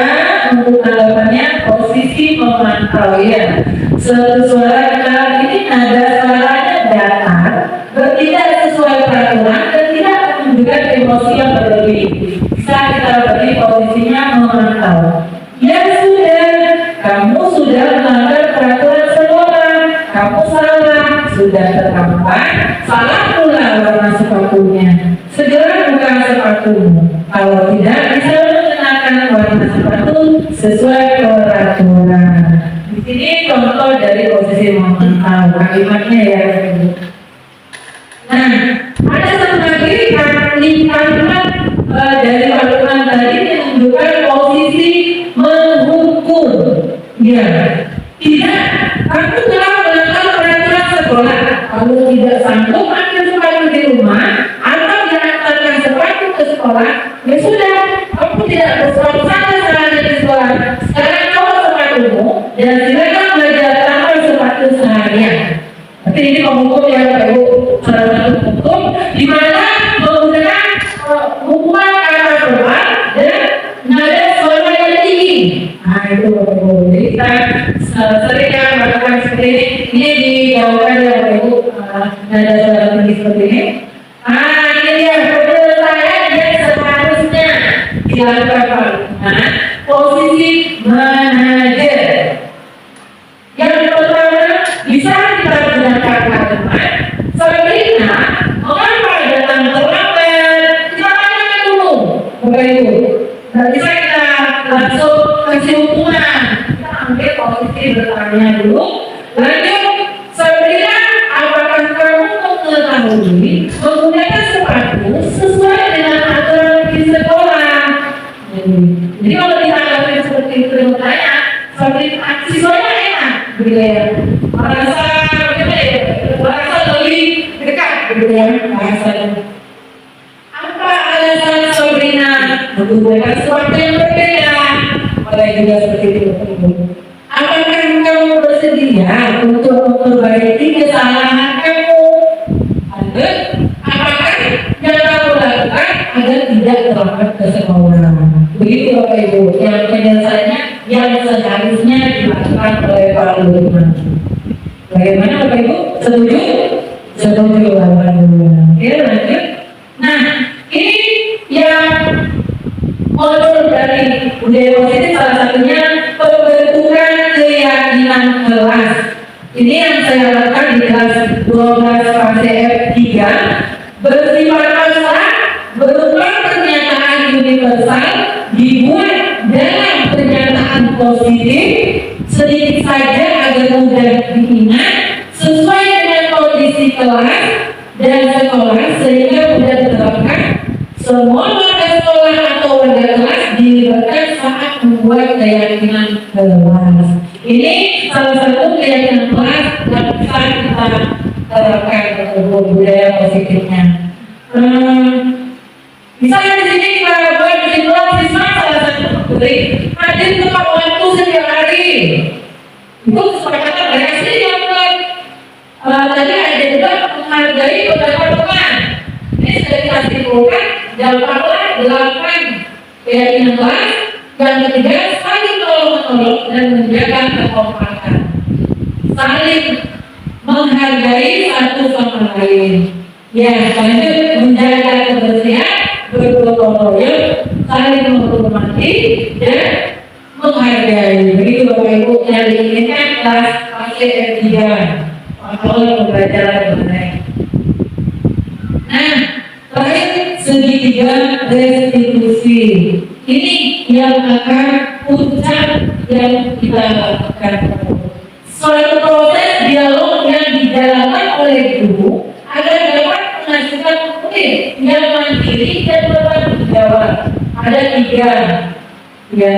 untuk tanggapannya. Posisi memantau ya. Suatu suara ini nada suaranya datar, bertindak sesuai peraturan dan tidak menunjukkan emosi yang berlebih. Bisa kita beri posisinya memantau. Ya sudah, kamu sudah melanggar peraturan sekolah. Kamu salah, sudah tertampak. Salah pula warna sepatunya. Segera buka sepatumu. Kalau tidak, bisa mengenakan warna sepatu sesuai peraturan. Di sini contoh dari posisi memantau kalimatnya ya. Nah, ada satu lagi kalimat dari kalimat tadi yang menunjukkan posisi menghukum. Ya, tidak. Kamu telah melanggar peraturan sekolah. Kalau tidak sanggup ambil sepatu di rumah atau diantarkan sepatu ke sekolah, ya sudah. Kamu tidak bersuara saja selama di sekolah. Sekarang bawa sepatumu dan silakan belajar tanpa sepatu seharian. Tapi ini menghukum ya Bapak Ibu, salah satu hukum di mana menggunakan hukuman kata berat dan nada suara yang tinggi. Nah itu Bapak Ibu. Jadi kita sering yang melakukan seperti ini dijauhkan ya Bapak Ibu, nada suara tinggi seperti ini. Nah ini dia penyelesaian yang seharusnya dilakukan Pak. Nah, posisi manajer. Yang pertama bisa kita gunakan kalimat Sabrina, mengapa datang terlambat? Kita tanyakan dulu, Bapak Ibu. Nah, bisa kita langsung kasih hukuman. Kita ambil posisi bertanya dulu. Lanjut, Sabrina, apakah kamu mengetahui menggunakan sepatu sesuai dengan aturan di sekolah? Jadi kalau ditanggapi seperti itu bertanya, Sabrina, siswanya enak, begitu ya. Merasa lebih dekat, begitu ya, bahasanya. Apa alasan Sabrina menggunakan sesuatu yang berbeda? Mulai juga seperti itu. Apakah kamu bersedia untuk memperbaiki kesalahan kamu? Lanjut, apakah yang kamu lakukan agar tidak terlambat ke sekolah? Begitu Bapak Ibu, yang penyelesaiannya yang seharusnya dilakukan oleh Pak Lurah. Bagaimana Bapak Ibu? Setuju? Setuju Alhamdulillah. Oke, lanjut. Nah, ini yang modul dari budaya positif salah satunya pembentukan keyakinan kelas. Ini yang saya lakukan di kelas 12 fase F3, bersifat abstrak, berupa pernyataan universal dibuat dalam pernyataan positif, sedikit saja agar mudah diingat, sesuai dengan kondisi kelas dan sekolah sehingga mudah diterapkan. Semua warga sekolah atau warga kelas dilibatkan saat membuat keyakinan kelas. Ini salah satu keyakinan kelas yang bisa kita terapkan untuk budaya positifnya. Misalnya di sini kita buat kesimpulan siswa salah satu memberi hadir tepat waktu setiap hari. Itu kesepakatan mereka sendiri yang buat. Tadi ada juga menghargai beberapa teman. Ini sudah kita simpulkan. Dapatlah 8 keyakinan kelas. Yang ketiga, saling tolong-menolong dan menjaga kekompakan. Saling menghargai satu sama lain. Ya, lanjut menjaga kebersihan, bergotong royong, saling menghormati dan menghargai. Begitu Bapak Ibu yang diinginkan kelas fase F3. Kalau pembelajaran mengenai. Nah, terakhir segitiga restitusi. Ini yang akan puncak yang kita lakukan. Suatu proses dialog yang dijalankan oleh guru agar dapat menghasilkan murid yang mandiri dan bertanggung jawab. Ada 3, ya,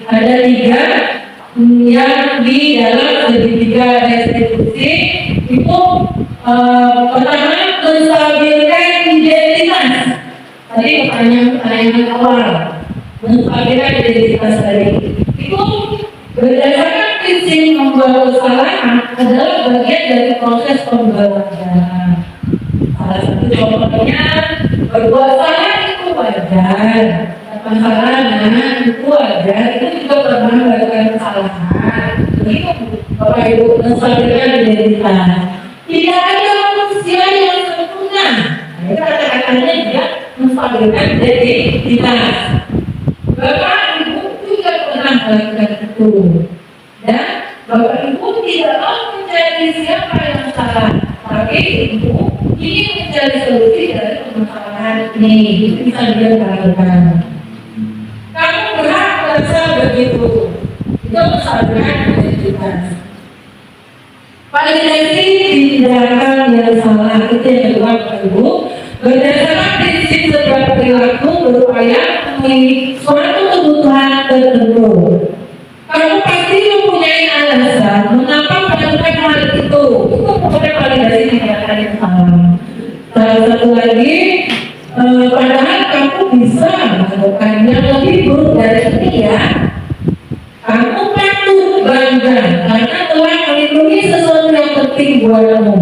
ada 3 yang di dalam segitiga restitusi itu. Pertama, menstabilkan identitas. Tadi pertanyaan awal, menstabilkan identitas tadi itu berdasarkan prinsip membuat kesalahan adalah bagian dari proses pembelajaran. Salah satu contohnya berbuat salah itu wajar, kesalahan itu wajar, itu juga pernah melakukan kesalahan. Begitu Bapak Ibu menstabilkan identitas. Tidak ada manusia yang sempurna. Itu kata-katanya dia menstabilkan identitas. Bapak Ibu juga pernah melakukan itu. Dan Bapak Ibu tidak mau mencari siapa yang salah, tapi Ibu ingin mencari solusi dari permasalahan ini. Itu bisa dia lakukan. Kamu berhak merasa begitu. Itu menstabilkan identitas. Validasi tindakan yang salah itu yang kedua Bapak Ibu. Berdasarkan prinsip sebuah perilaku berupaya memenuhi suatu kebutuhan tertentu. Kamu pasti mempunyai alasan mengapa melakukan hal itu. Itu bukan validasi tindakan yang salah. Salah satu lagi, padahal kamu bisa melakukan yang lebih buruk dari ini ya. Kamu patut bangga karena telah melindungi sesuatu yang penting buatmu.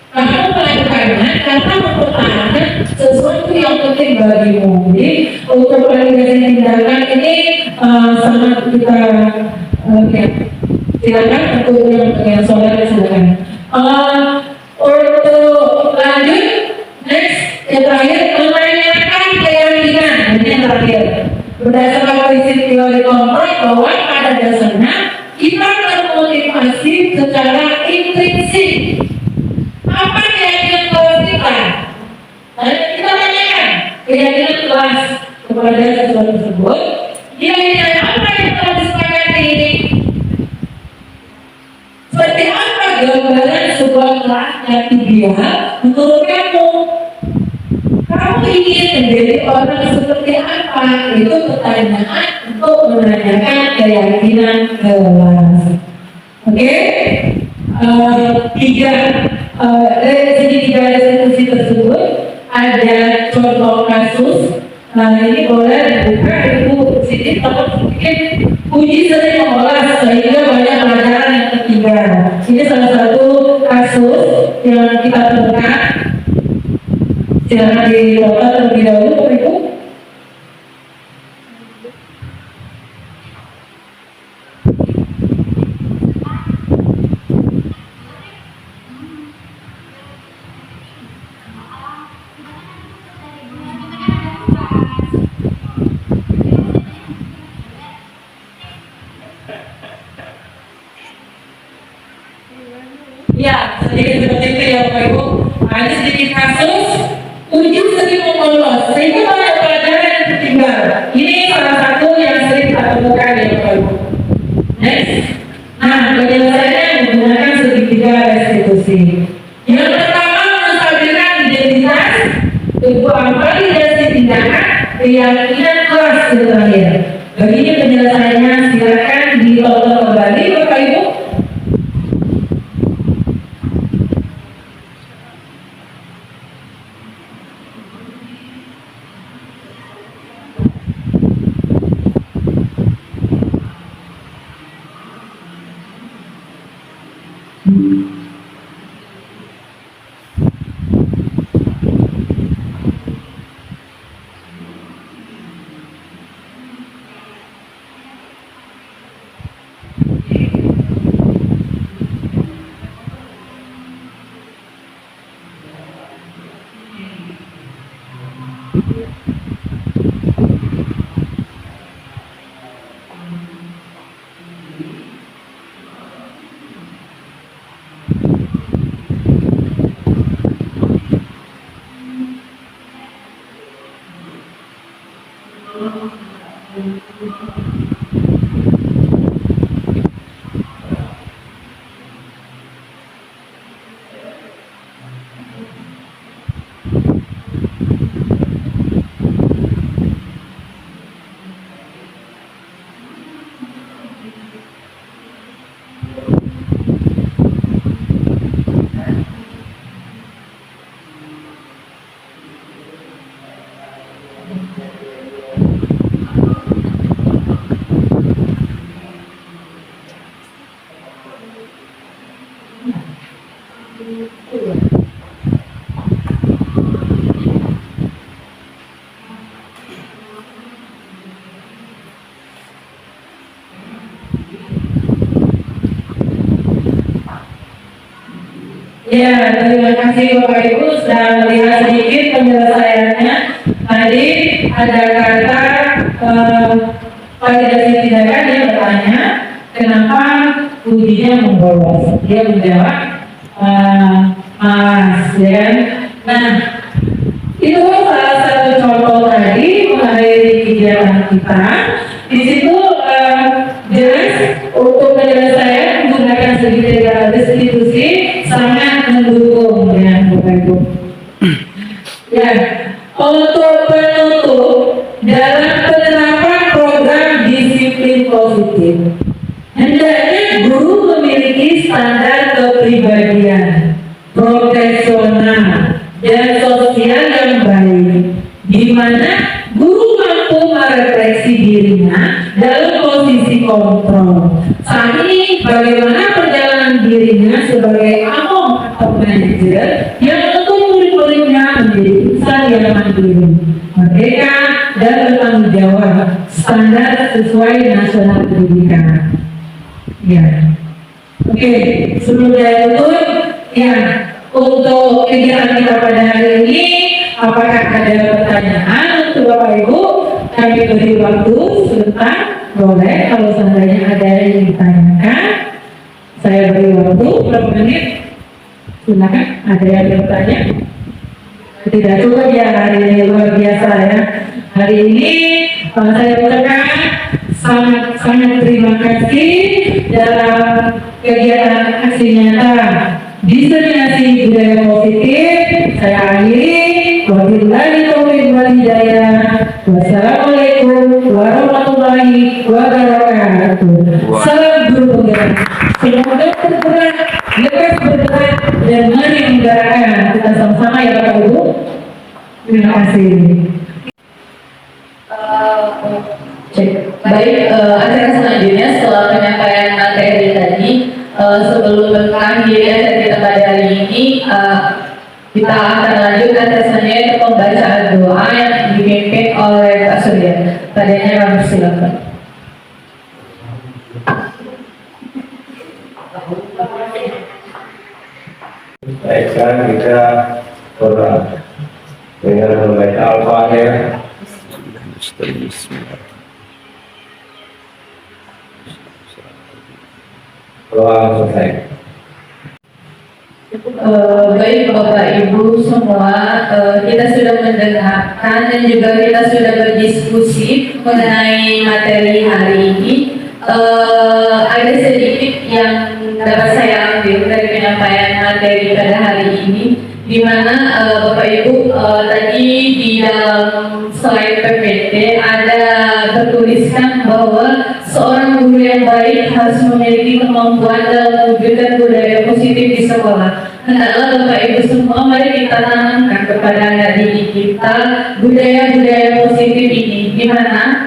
Kamu melakukannya karena mempertahankan sesuatu yang penting bagimu. Jadi untuk validasi tindakan ini sangat kita silakan untuk yang saudara silakan. Untuk lanjut, next yang terakhir menanyakan keyakinan. Ini yang terakhir. Berdasarkan prinsip teori komplek bahwa pada dasarnya kita termotivasi secara intrinsik. Apa keyakinan kelas kita? Lalu kita tanyakan keyakinan kelas kepada sesuatu tersebut. Nilai apa yang telah disepakati ini? Seperti apa gambaran sebuah kelas yang ideal menurut kamu? Kamu ingin menjadi orang seperti apa? Itu pertanyaan untuk menanyakan keyakinan kelas. Oke? Dari segi tiga institusi tersebut ada contoh kasus. Nah ini boleh dibuka Ibu sini tetap mungkin uji sering mengolah sehingga banyak pelajaran yang tertinggal. Ini salah satu kasus yang kita temukan. Silakan ditonton terlebih dahulu Ibu. Ya, sedikit seperti itu ya Bapak Ibu. Ada sedikit kasus uji sering mengolos sehingga banyak pelajaran yang tertinggal. Ini salah satu yang sering kita temukan ya Bapak Ibu. Next. Nah, penyelesaiannya menggunakan segitiga restitusi. Yang pertama menstabilkan identitas, kedua validasi tindakan, keyakinan kelas terakhir. Begini penyelesaiannya, silakan ditonton kembali Bapak Ibu. Ya, terima kasih Bapak Ibu sudah melihat sedikit penyelesaiannya. Tadi ada kata validasi tindakan, dia bertanya kenapa ujinya membolos. Dia menjawab malas, ya. Nah, itu salah satu contoh tadi mengenai kegiatan kita. Di situ jelas untuk penyelesaian menggunakan segitiga restitusi sangat mendukung, ya Bapak Ibu. Ya, untuk penutup dalam penerapan program disiplin positif, hendaknya guru memiliki standar kepribadian, profesional, dan sosial yang baik, di mana guru mampu merefleksi dirinya dalam posisi kontrol. Saat ini bagaimana perjalanan dirinya sebagai among atau manajer yang untuk murid-muridnya menjadi insan yang mandiri, merdeka, dan bertanggung jawab, standar sesuai nasional pendidikan. Ya, oke. Sebelumnya itu, ya, untuk kegiatan kita pada hari ini, apakah ada pertanyaan untuk Bapak Ibu? Kami beri waktu sebentar, boleh kalau seandainya ada yang ditanyakan. Saya beri waktu berapa menit? Silakan, ada yang bertanya? Tidak cukup ya hari ini, luar biasa ya. Hari ini saya ucapkan sangat terima kasih dalam kegiatan aksi nyata diseminasi budaya positif. Saya akhiri. Wabillahi taufiq wal hidayah. Wassalamualaikum warahmatullahi wabarakatuh. Salam guru penggerak. Semoga bergerak, lekas bergerak, dan mari menggerakkan. Kita sama-sama ya Bapak Ibu. Terima kasih. Baik, acara selanjutnya setelah penyampaian materi tadi, sebelum mengakhiri acara kita pada hari ini, kita akan lanjut acara selanjutnya pembacaan doa yang dipimpin oleh Pak Surya. Padanya kami silakan. Baik, sekarang kita berdoa dengan membaca Al-Fatihah. Doa selesai. Baik Bapak Ibu semua, kita sudah mendengarkan dan juga kita sudah berdiskusi mengenai materi hari ini. Ada sedikit yang dapat saya ambil dari penyampaian materi pada hari ini, di mana Bapak Ibu tadi di dalam slide PPT ada tertuliskan bahwa seorang guru yang baik harus memiliki kemampuan dalam mewujudkan budaya positif di sekolah. Hendaklah Bapak Ibu semua, mari kita tanamkan kepada anak didik kita budaya-budaya positif ini, di mana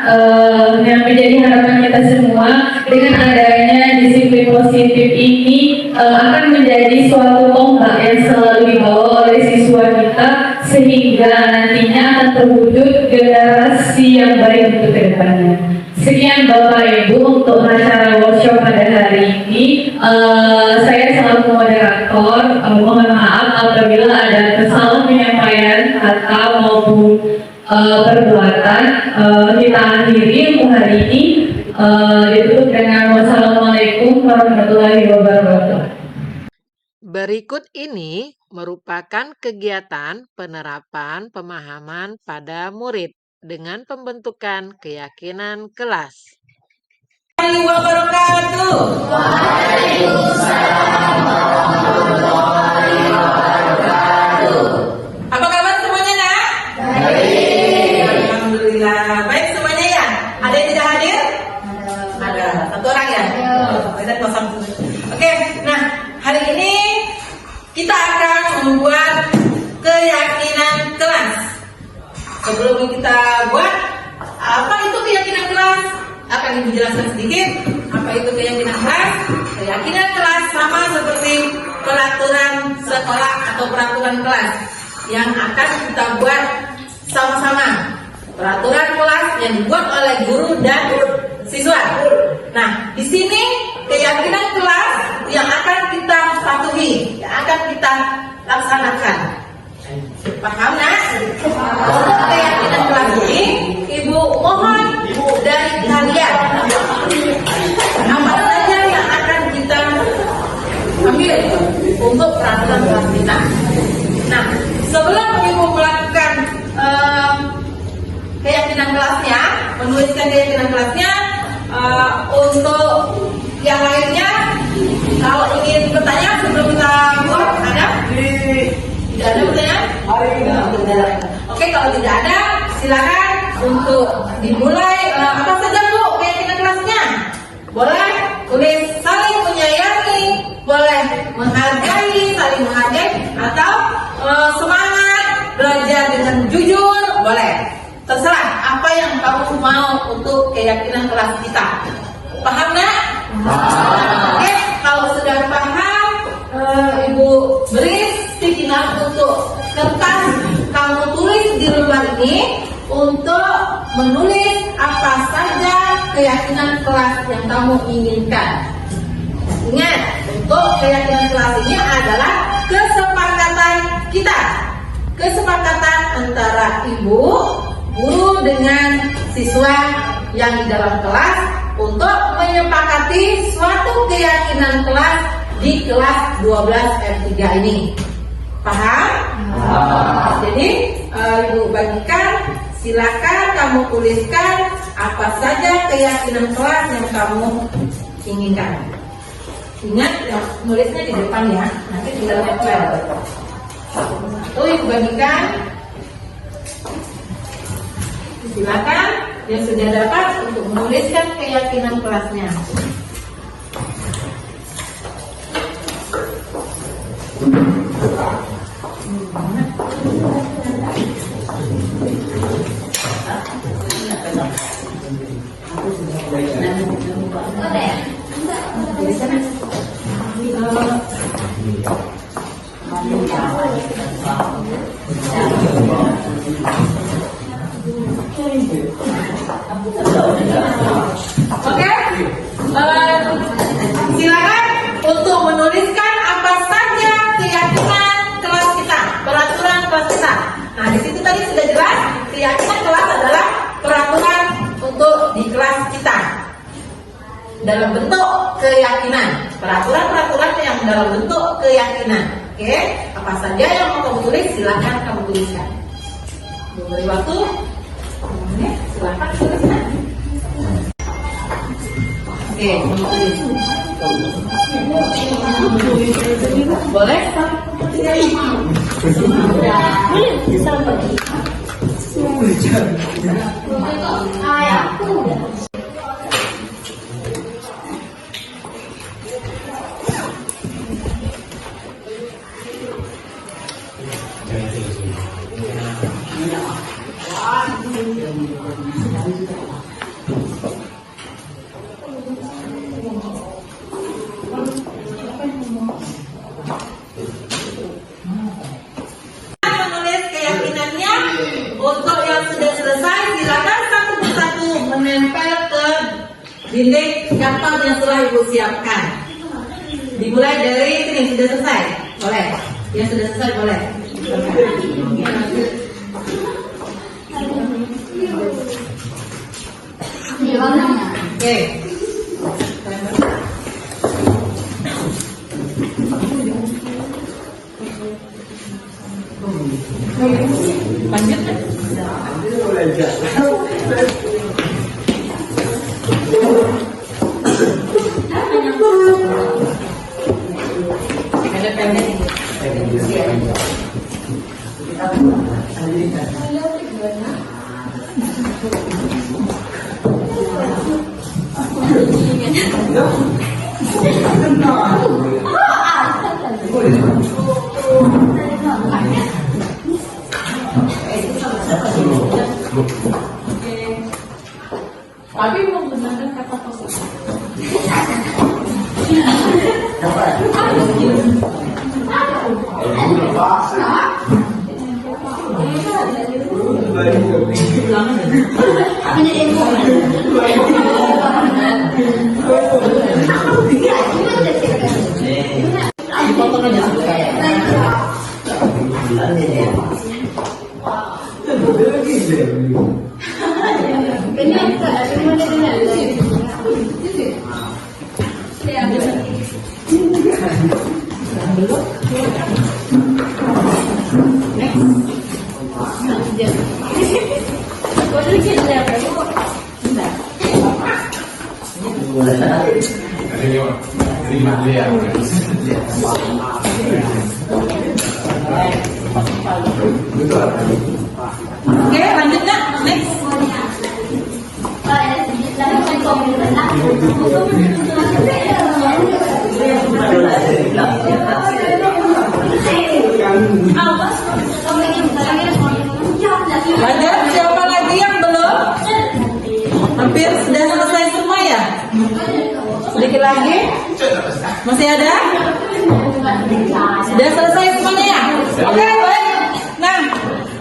yang menjadi harapan kita semua dengan adanya disiplin positif ini akan menjadi suatu ombak yang selalu dibawa oleh siswa kita, sehingga nantinya akan terwujud generasi yang baik untuk kedepannya. Sekian Bapak Ibu untuk acara workshop pada hari ini. Saya selaku moderator, mohon maaf apabila ada kesalahan penyampaian kata maupun perbuatan. Kita akhiri untuk hari ini, ditutup dengan wassalamualaikum warahmatullahi wabarakatuh. Berikut ini merupakan kegiatan penerapan pemahaman pada murid dengan pembentukan keyakinan kelas. Wabarakatuh. Apa kabar semuanya nak? Baik. Alhamdulillah. Baik semuanya ya. Ada yang tidak hadir? Ada. Satu orang ya. Oke. Nah hari ini kita akan membuat keyakinan kelas. Sebelum kita buat, apa itu keyakinan kelas? Akan ibu jelaskan sedikit. Apa itu keyakinan kelas? Keyakinan kelas sama seperti peraturan sekolah atau peraturan kelas yang akan kita buat sama-sama. Peraturan kelas yang dibuat oleh guru dan siswa. Nah, di sini keyakinan kelas yang akan kita satu patuhi yang akan kita laksanakan. Paham nak? Untuk keyakinan kelas ini, Ibu mohon dari kalian apa saja yang akan kita ambil untuk peraturan kelas kita. Nah, sebelum Ibu melakukan keyakinan kelasnya, menuliskan keyakinan kelasnya, untuk yang lainnya, kalau ingin bertanya sebelum kita buat, ada? Tidak ada pertanyaan? Oke, kalau tidak ada, silakan untuk dimulai. Apa saja Bu keyakinan kelasnya? Boleh tulis saling menyayangi, boleh menghargai, saling menghargai, atau semangat belajar dengan jujur, boleh. Terserah apa yang kamu mau untuk keyakinan kelas kita. Paham nggak? Oke, kalau sudah paham, Ibu beri sticky note untuk kertas kamu tulis di lembar ini untuk menulis apa saja keyakinan kelas yang kamu inginkan. Ingat, untuk keyakinan kelas ini adalah kesepakatan kita, kesepakatan antara ibu, guru dengan siswa yang di dalam kelas untuk menyepakati suatu keyakinan kelas di kelas 12 F3 ini. Paham? Jadi Ibu bagikan, silakan kamu tuliskan apa saja keyakinan kelas yang kamu inginkan. Ingat, ya, nulisnya di depan ya, nanti tinggal tempel. Itu Ibu bagikan. Silakan yang sudah dapat untuk menuliskan keyakinan kelasnya. Oke, silakan untuk menuliskan apa saja keyakinan kelas kita, peraturan kelas kita. Nah, di situ tadi sudah jelas, keyakinan kelas adalah peraturan untuk di kelas kita dalam bentuk keyakinan, peraturan-peraturan yang dalam bentuk keyakinan. Oke, apa saja yang mau kamu tulis, silakan kamu tuliskan. Beri waktu. Silakan tuliskan. Oke, boleh? Menulis keyakinannya. Untuk yang sudah selesai, silakan satu persatu menempel ke dinding daftar yang telah Ibu siapkan. Dimulai dari sini yang sudah selesai, boleh. Yang sudah selesai boleh. Oke. Lanjut. Ada pendek. Tapi menggunakan kata positif. Dipotong Oke, lanjutnya next. Lanjut, siapa lagi yang belum? Hampir sudah selesai semua ya? Sedikit lagi? Masih ada? Sudah selesai semuanya ya? Oke, baik. Nah,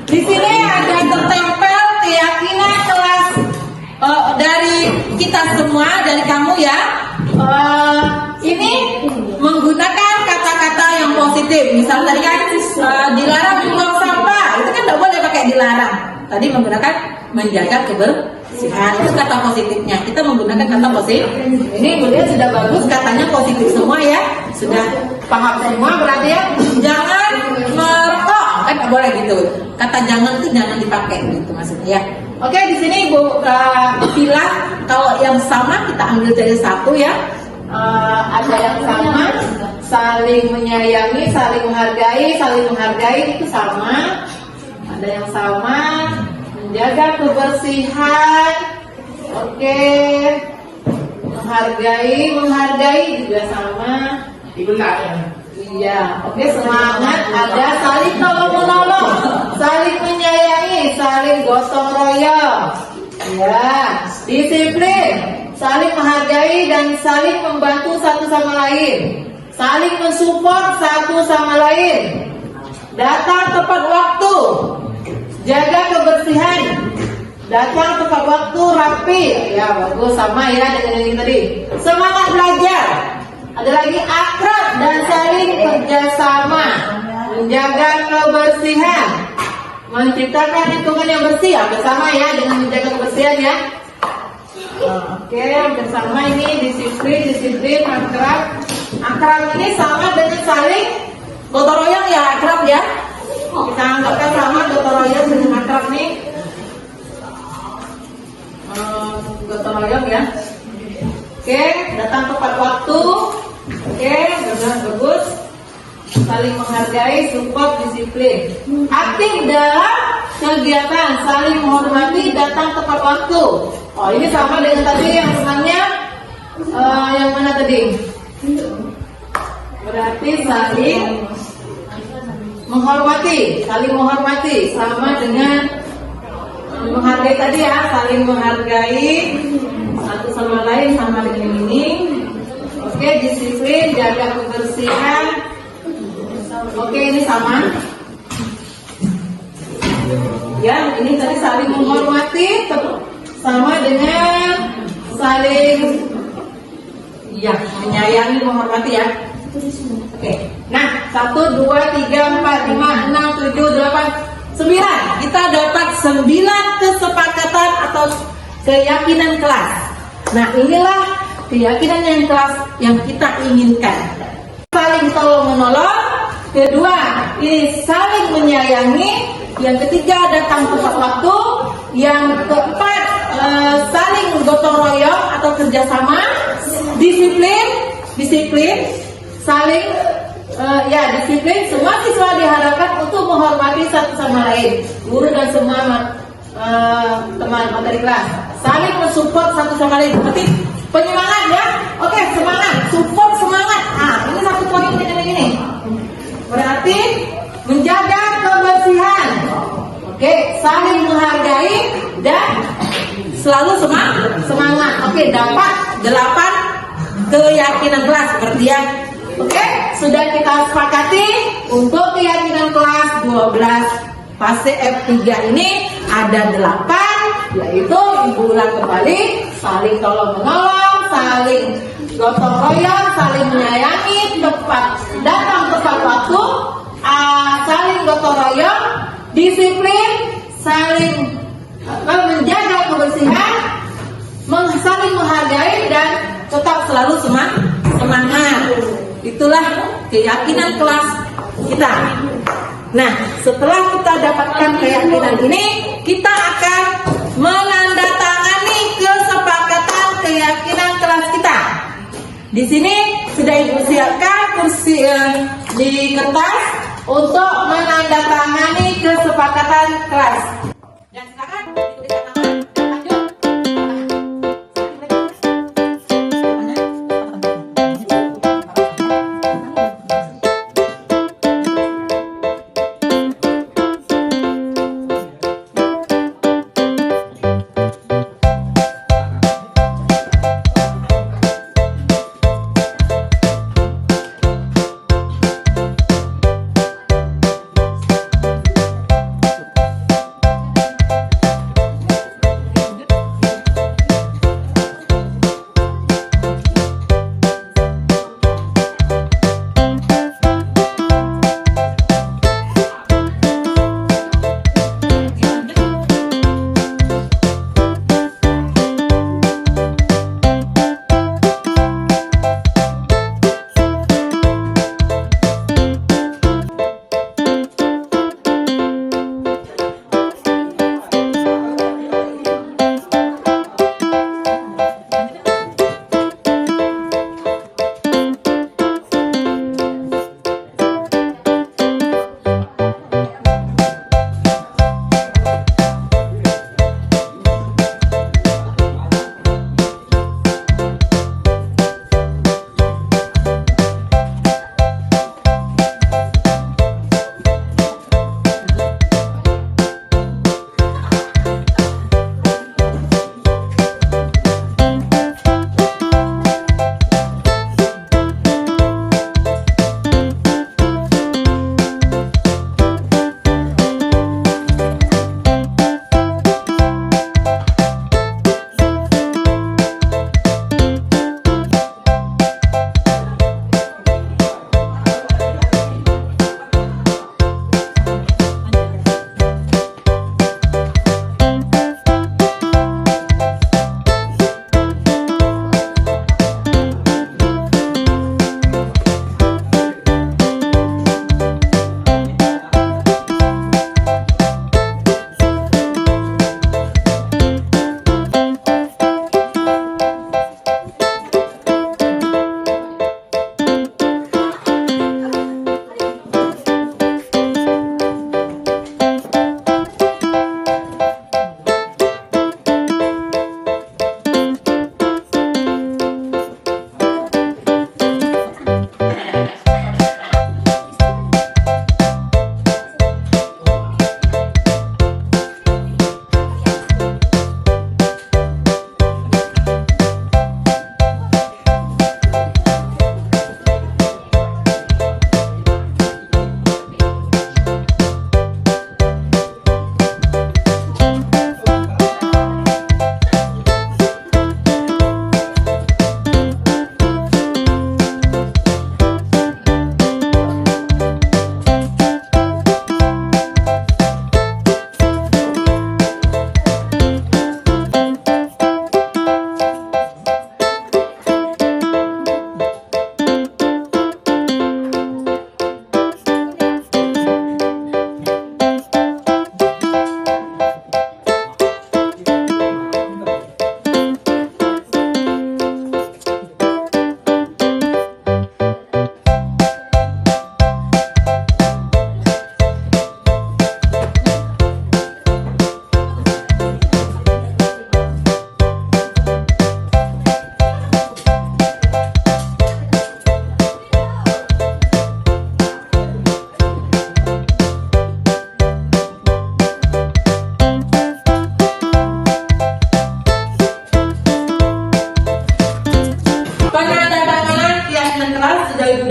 di sini ada tertempel keyakinan kelas dari kita semua, dari kamu ya. Ini menggunakan kata-kata yang positif. Misal tadi kan dilarang membuang sampah, itu kan tidak boleh pakai dilarang. Tadi menggunakan menjaga kebersihan, itu kata positifnya. Kita menggunakan kata positif. Ini beliau sudah bagus, katanya positif semua ya. Sudah paham semua, berarti ya jangan merokok, kan nggak boleh gitu. Kata jangan itu jangan dipakai gitu maksudnya ya. Oke, di sini Ibu pilih kalau yang sama kita ambil dari satu ya. Ada yang sama, saling menyayangi, saling menghargai itu sama. Ada yang sama, menjaga kebersihan. Oke. Menghargai juga sama. Iya, oke, semangat. Ada saling tolong menolong, saling menyayangi, saling gotong royong. Ya, disiplin, saling menghargai dan saling membantu satu sama lain, saling mensupport satu sama lain. Datang tepat waktu, jaga kebersihan, datang tepat waktu, rapi. Ya, bagus, sama ya dengan ini tadi. Semangat belajar. Ada lagi akrab dan saling kerjasama, menjaga kebersihan, menciptakan lingkungan yang bersih. Hampir sama ya dengan menjaga kebersihan ya. Oke, hampir sama ini disiplin, akrab ini sama dengan saling gotong royong ya, akrab ya. Kita anggapkan sama gotong royong dengan akrab nih. Gotong royong ya. Oke, datang tepat waktu. Oke, benar, bagus. Saling menghargai, support, disiplin. Aktif dalam kegiatan, saling menghormati, datang tepat waktu. Oh, ini sama dengan tadi yang senangnya yang mana tadi? Berarti saling menghormati, sama dengan menghargai tadi ya, saling menghargai satu sama lain, sama dengan ini. Oke, disiplin, jaga kebersihan. Oke, ini sama. Ya, ini tadi saling menghormati, sama dengan saling menyayangi, menghormati ya. Oke. Nah, 1, 2, 3, 4, 5, 6, 7, 8, 9. Kita dapat 9 kesepakatan atau keyakinan kelas. Nah, inilah keyakinan yang kelas yang kita inginkan. Saling tolong menolong. Kedua, ini saling menyayangi. Yang ketiga, datang tepat waktu. Yang keempat, saling gotong royong atau kerjasama. Disiplin, saling disiplin. Semua siswa diharapkan untuk menghormati satu sama lain, guru dan semua teman materi kelas. Saling mensupport satu sama lain. Seperti penyemangat ya. Oke, semangat, support, semangat. Ini satu poin dengan ini. Berarti menjaga kebersihan. Oke, saling menghargai dan selalu semangat. Oke, dapat 8 keyakinan kelas seperti yang sudah kita sepakati. Untuk keyakinan kelas 12 fase F3 ini ada 8, yaitu Ibu ulang kembali: saling tolong menolong, saling gotong royong, saling menyayangi, datang tepat waktu, saling gotong royong, disiplin, saling menjaga kebersihan, selalu semangat. Itulah keyakinan kelas kita. Nah, setelah kita dapatkan keyakinan ini, kita akan menandatangani kesepakatan keyakinan kelas kita. Di sini sudah Ibu siapkan kursi di kertas untuk menandatangani kesepakatan kelas. Dan silakan dituliskan nama dan lanjut.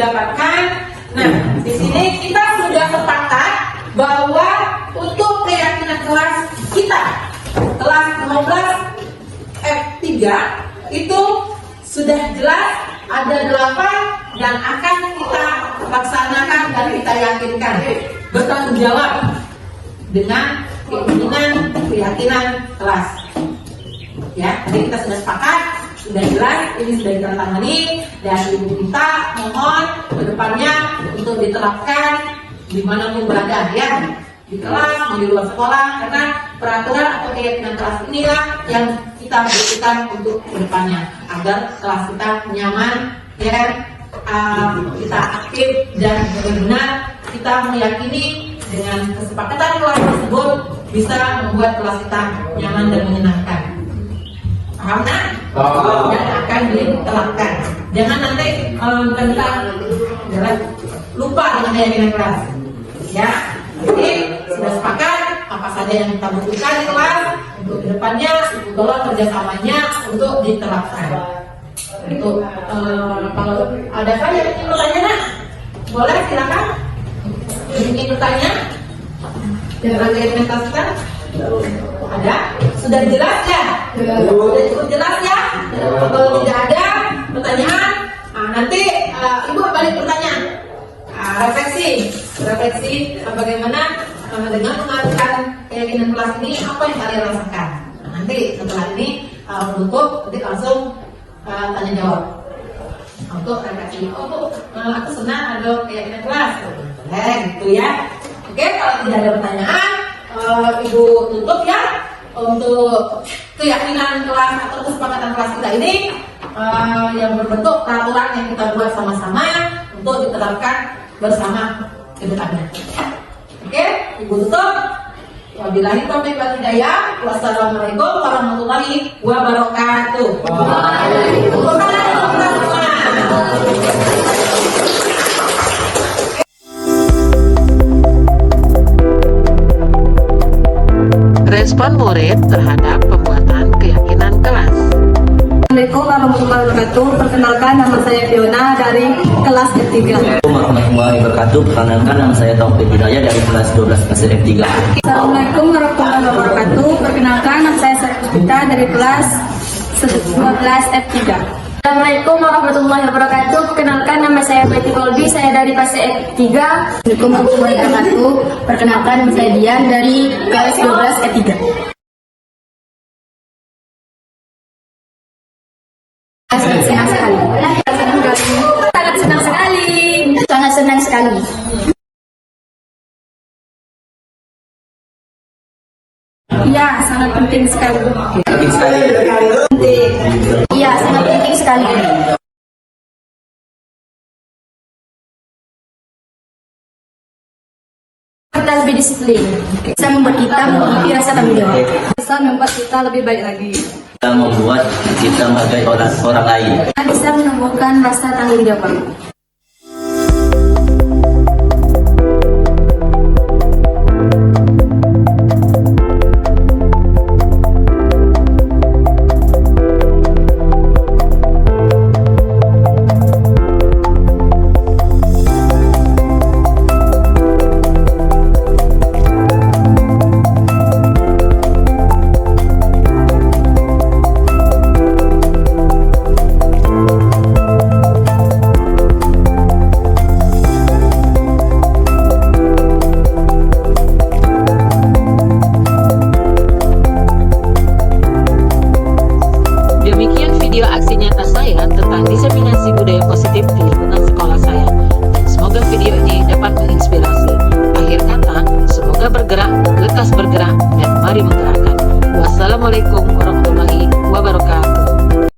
dapatkan. Nah, di sini kita sudah sepakat bahwa untuk keyakinan kelas kita, kelas 15 F3 itu sudah jelas ada 8 dan akan kita laksanakan dan kita yakinkan bertanggung jawab dengan keinginan keyakinan kelas. Ya, jadi kita sudah sepakat sudah jelas, ini sudah ditandatangani, dan ibu minta mohon kedepannya untuk diterapkan dimanapun berada ya, di kelas mau di luar sekolah, karena peraturan atau keyakinan kelas inilah yang kita butuhkan untuk kedepannya agar kelas kita nyaman ya kan, kita aktif dan benar-benar kita meyakini dengan kesepakatan kelas tersebut bisa membuat kelas kita nyaman dan menyenangkan. Paham nak? Dan akan diterapkan. Jangan nanti kita lupa dengan keyakinan kelas. Ya, jadi sudah sepakat apa saja yang kita butuhkan di kelas untuk kedepannya, tolong kerjasamanya untuk diterapkan. Itu kalau ada saja yang ingin bertanya nak, boleh silakan. Ingin bertanya? Jangan diimplementasikan. Ada? Sudah jelas ya? Sudah cukup jelas ya? Kalau tidak ada pertanyaan, nanti ibu balik pertanyaan. Refleksi bagaimana dengan mengajukan keyakinan kelas ini apa yang kalian rasakan. Nanti setelah ini tutup, nanti langsung tanya jawab. Untuk refleksi, aku senang ada keyakinan kelas. Gitu ya. Oke, kalau tidak ada pertanyaan, ibu tutup ya untuk keyakinan kelas atau kesepakatan kelas kita ini yang berbentuk peraturan yang kita buat sama-sama untuk diterapkan bersama ke depannya. Oke, ibu tutup. Wabillahi taufiq wal hidayah. Wassalamualaikum warahmatullahi wabarakatuh. Waalaikumsalam. Respon murid terhadap pembuatan keyakinan kelas. Assalamualaikum warahmatullahi wabarakatuh. Perkenalkan, nama saya Fiona dari kelas F3. Assalamualaikum warahmatullahi wabarakatuh. Perkenalkan, nama saya Taufik Hidayah dari kelas 12 F3. Assalamualaikum warahmatullahi wabarakatuh. Perkenalkan, nama saya Saripita dari kelas 12 F3. Assalamualaikum warahmatullahi wabarakatuh. Perkenalkan, nama saya Betty Kolbi, saya dari fase F3. Assalamualaikum warahmatullahi wabarakatuh. Perkenalkan, nama saya Dian dari kelas 12 F3. Sangat senang sekali. Sangat senang sekali. Sangat senang sekali. Iya, sangat penting sekali. Penting sekali. Penting. Iya, sangat penting sekali. Kita lebih disiplin. Bisa membuat kita memiliki rasa tanggung jawab. Bisa membuat kita lebih baik lagi. Kita membuat kita menghargai orang lain. Kita bisa menumbuhkan rasa tanggung jawab. Demikian video aksi nyata saya tentang diseminasi budaya positif di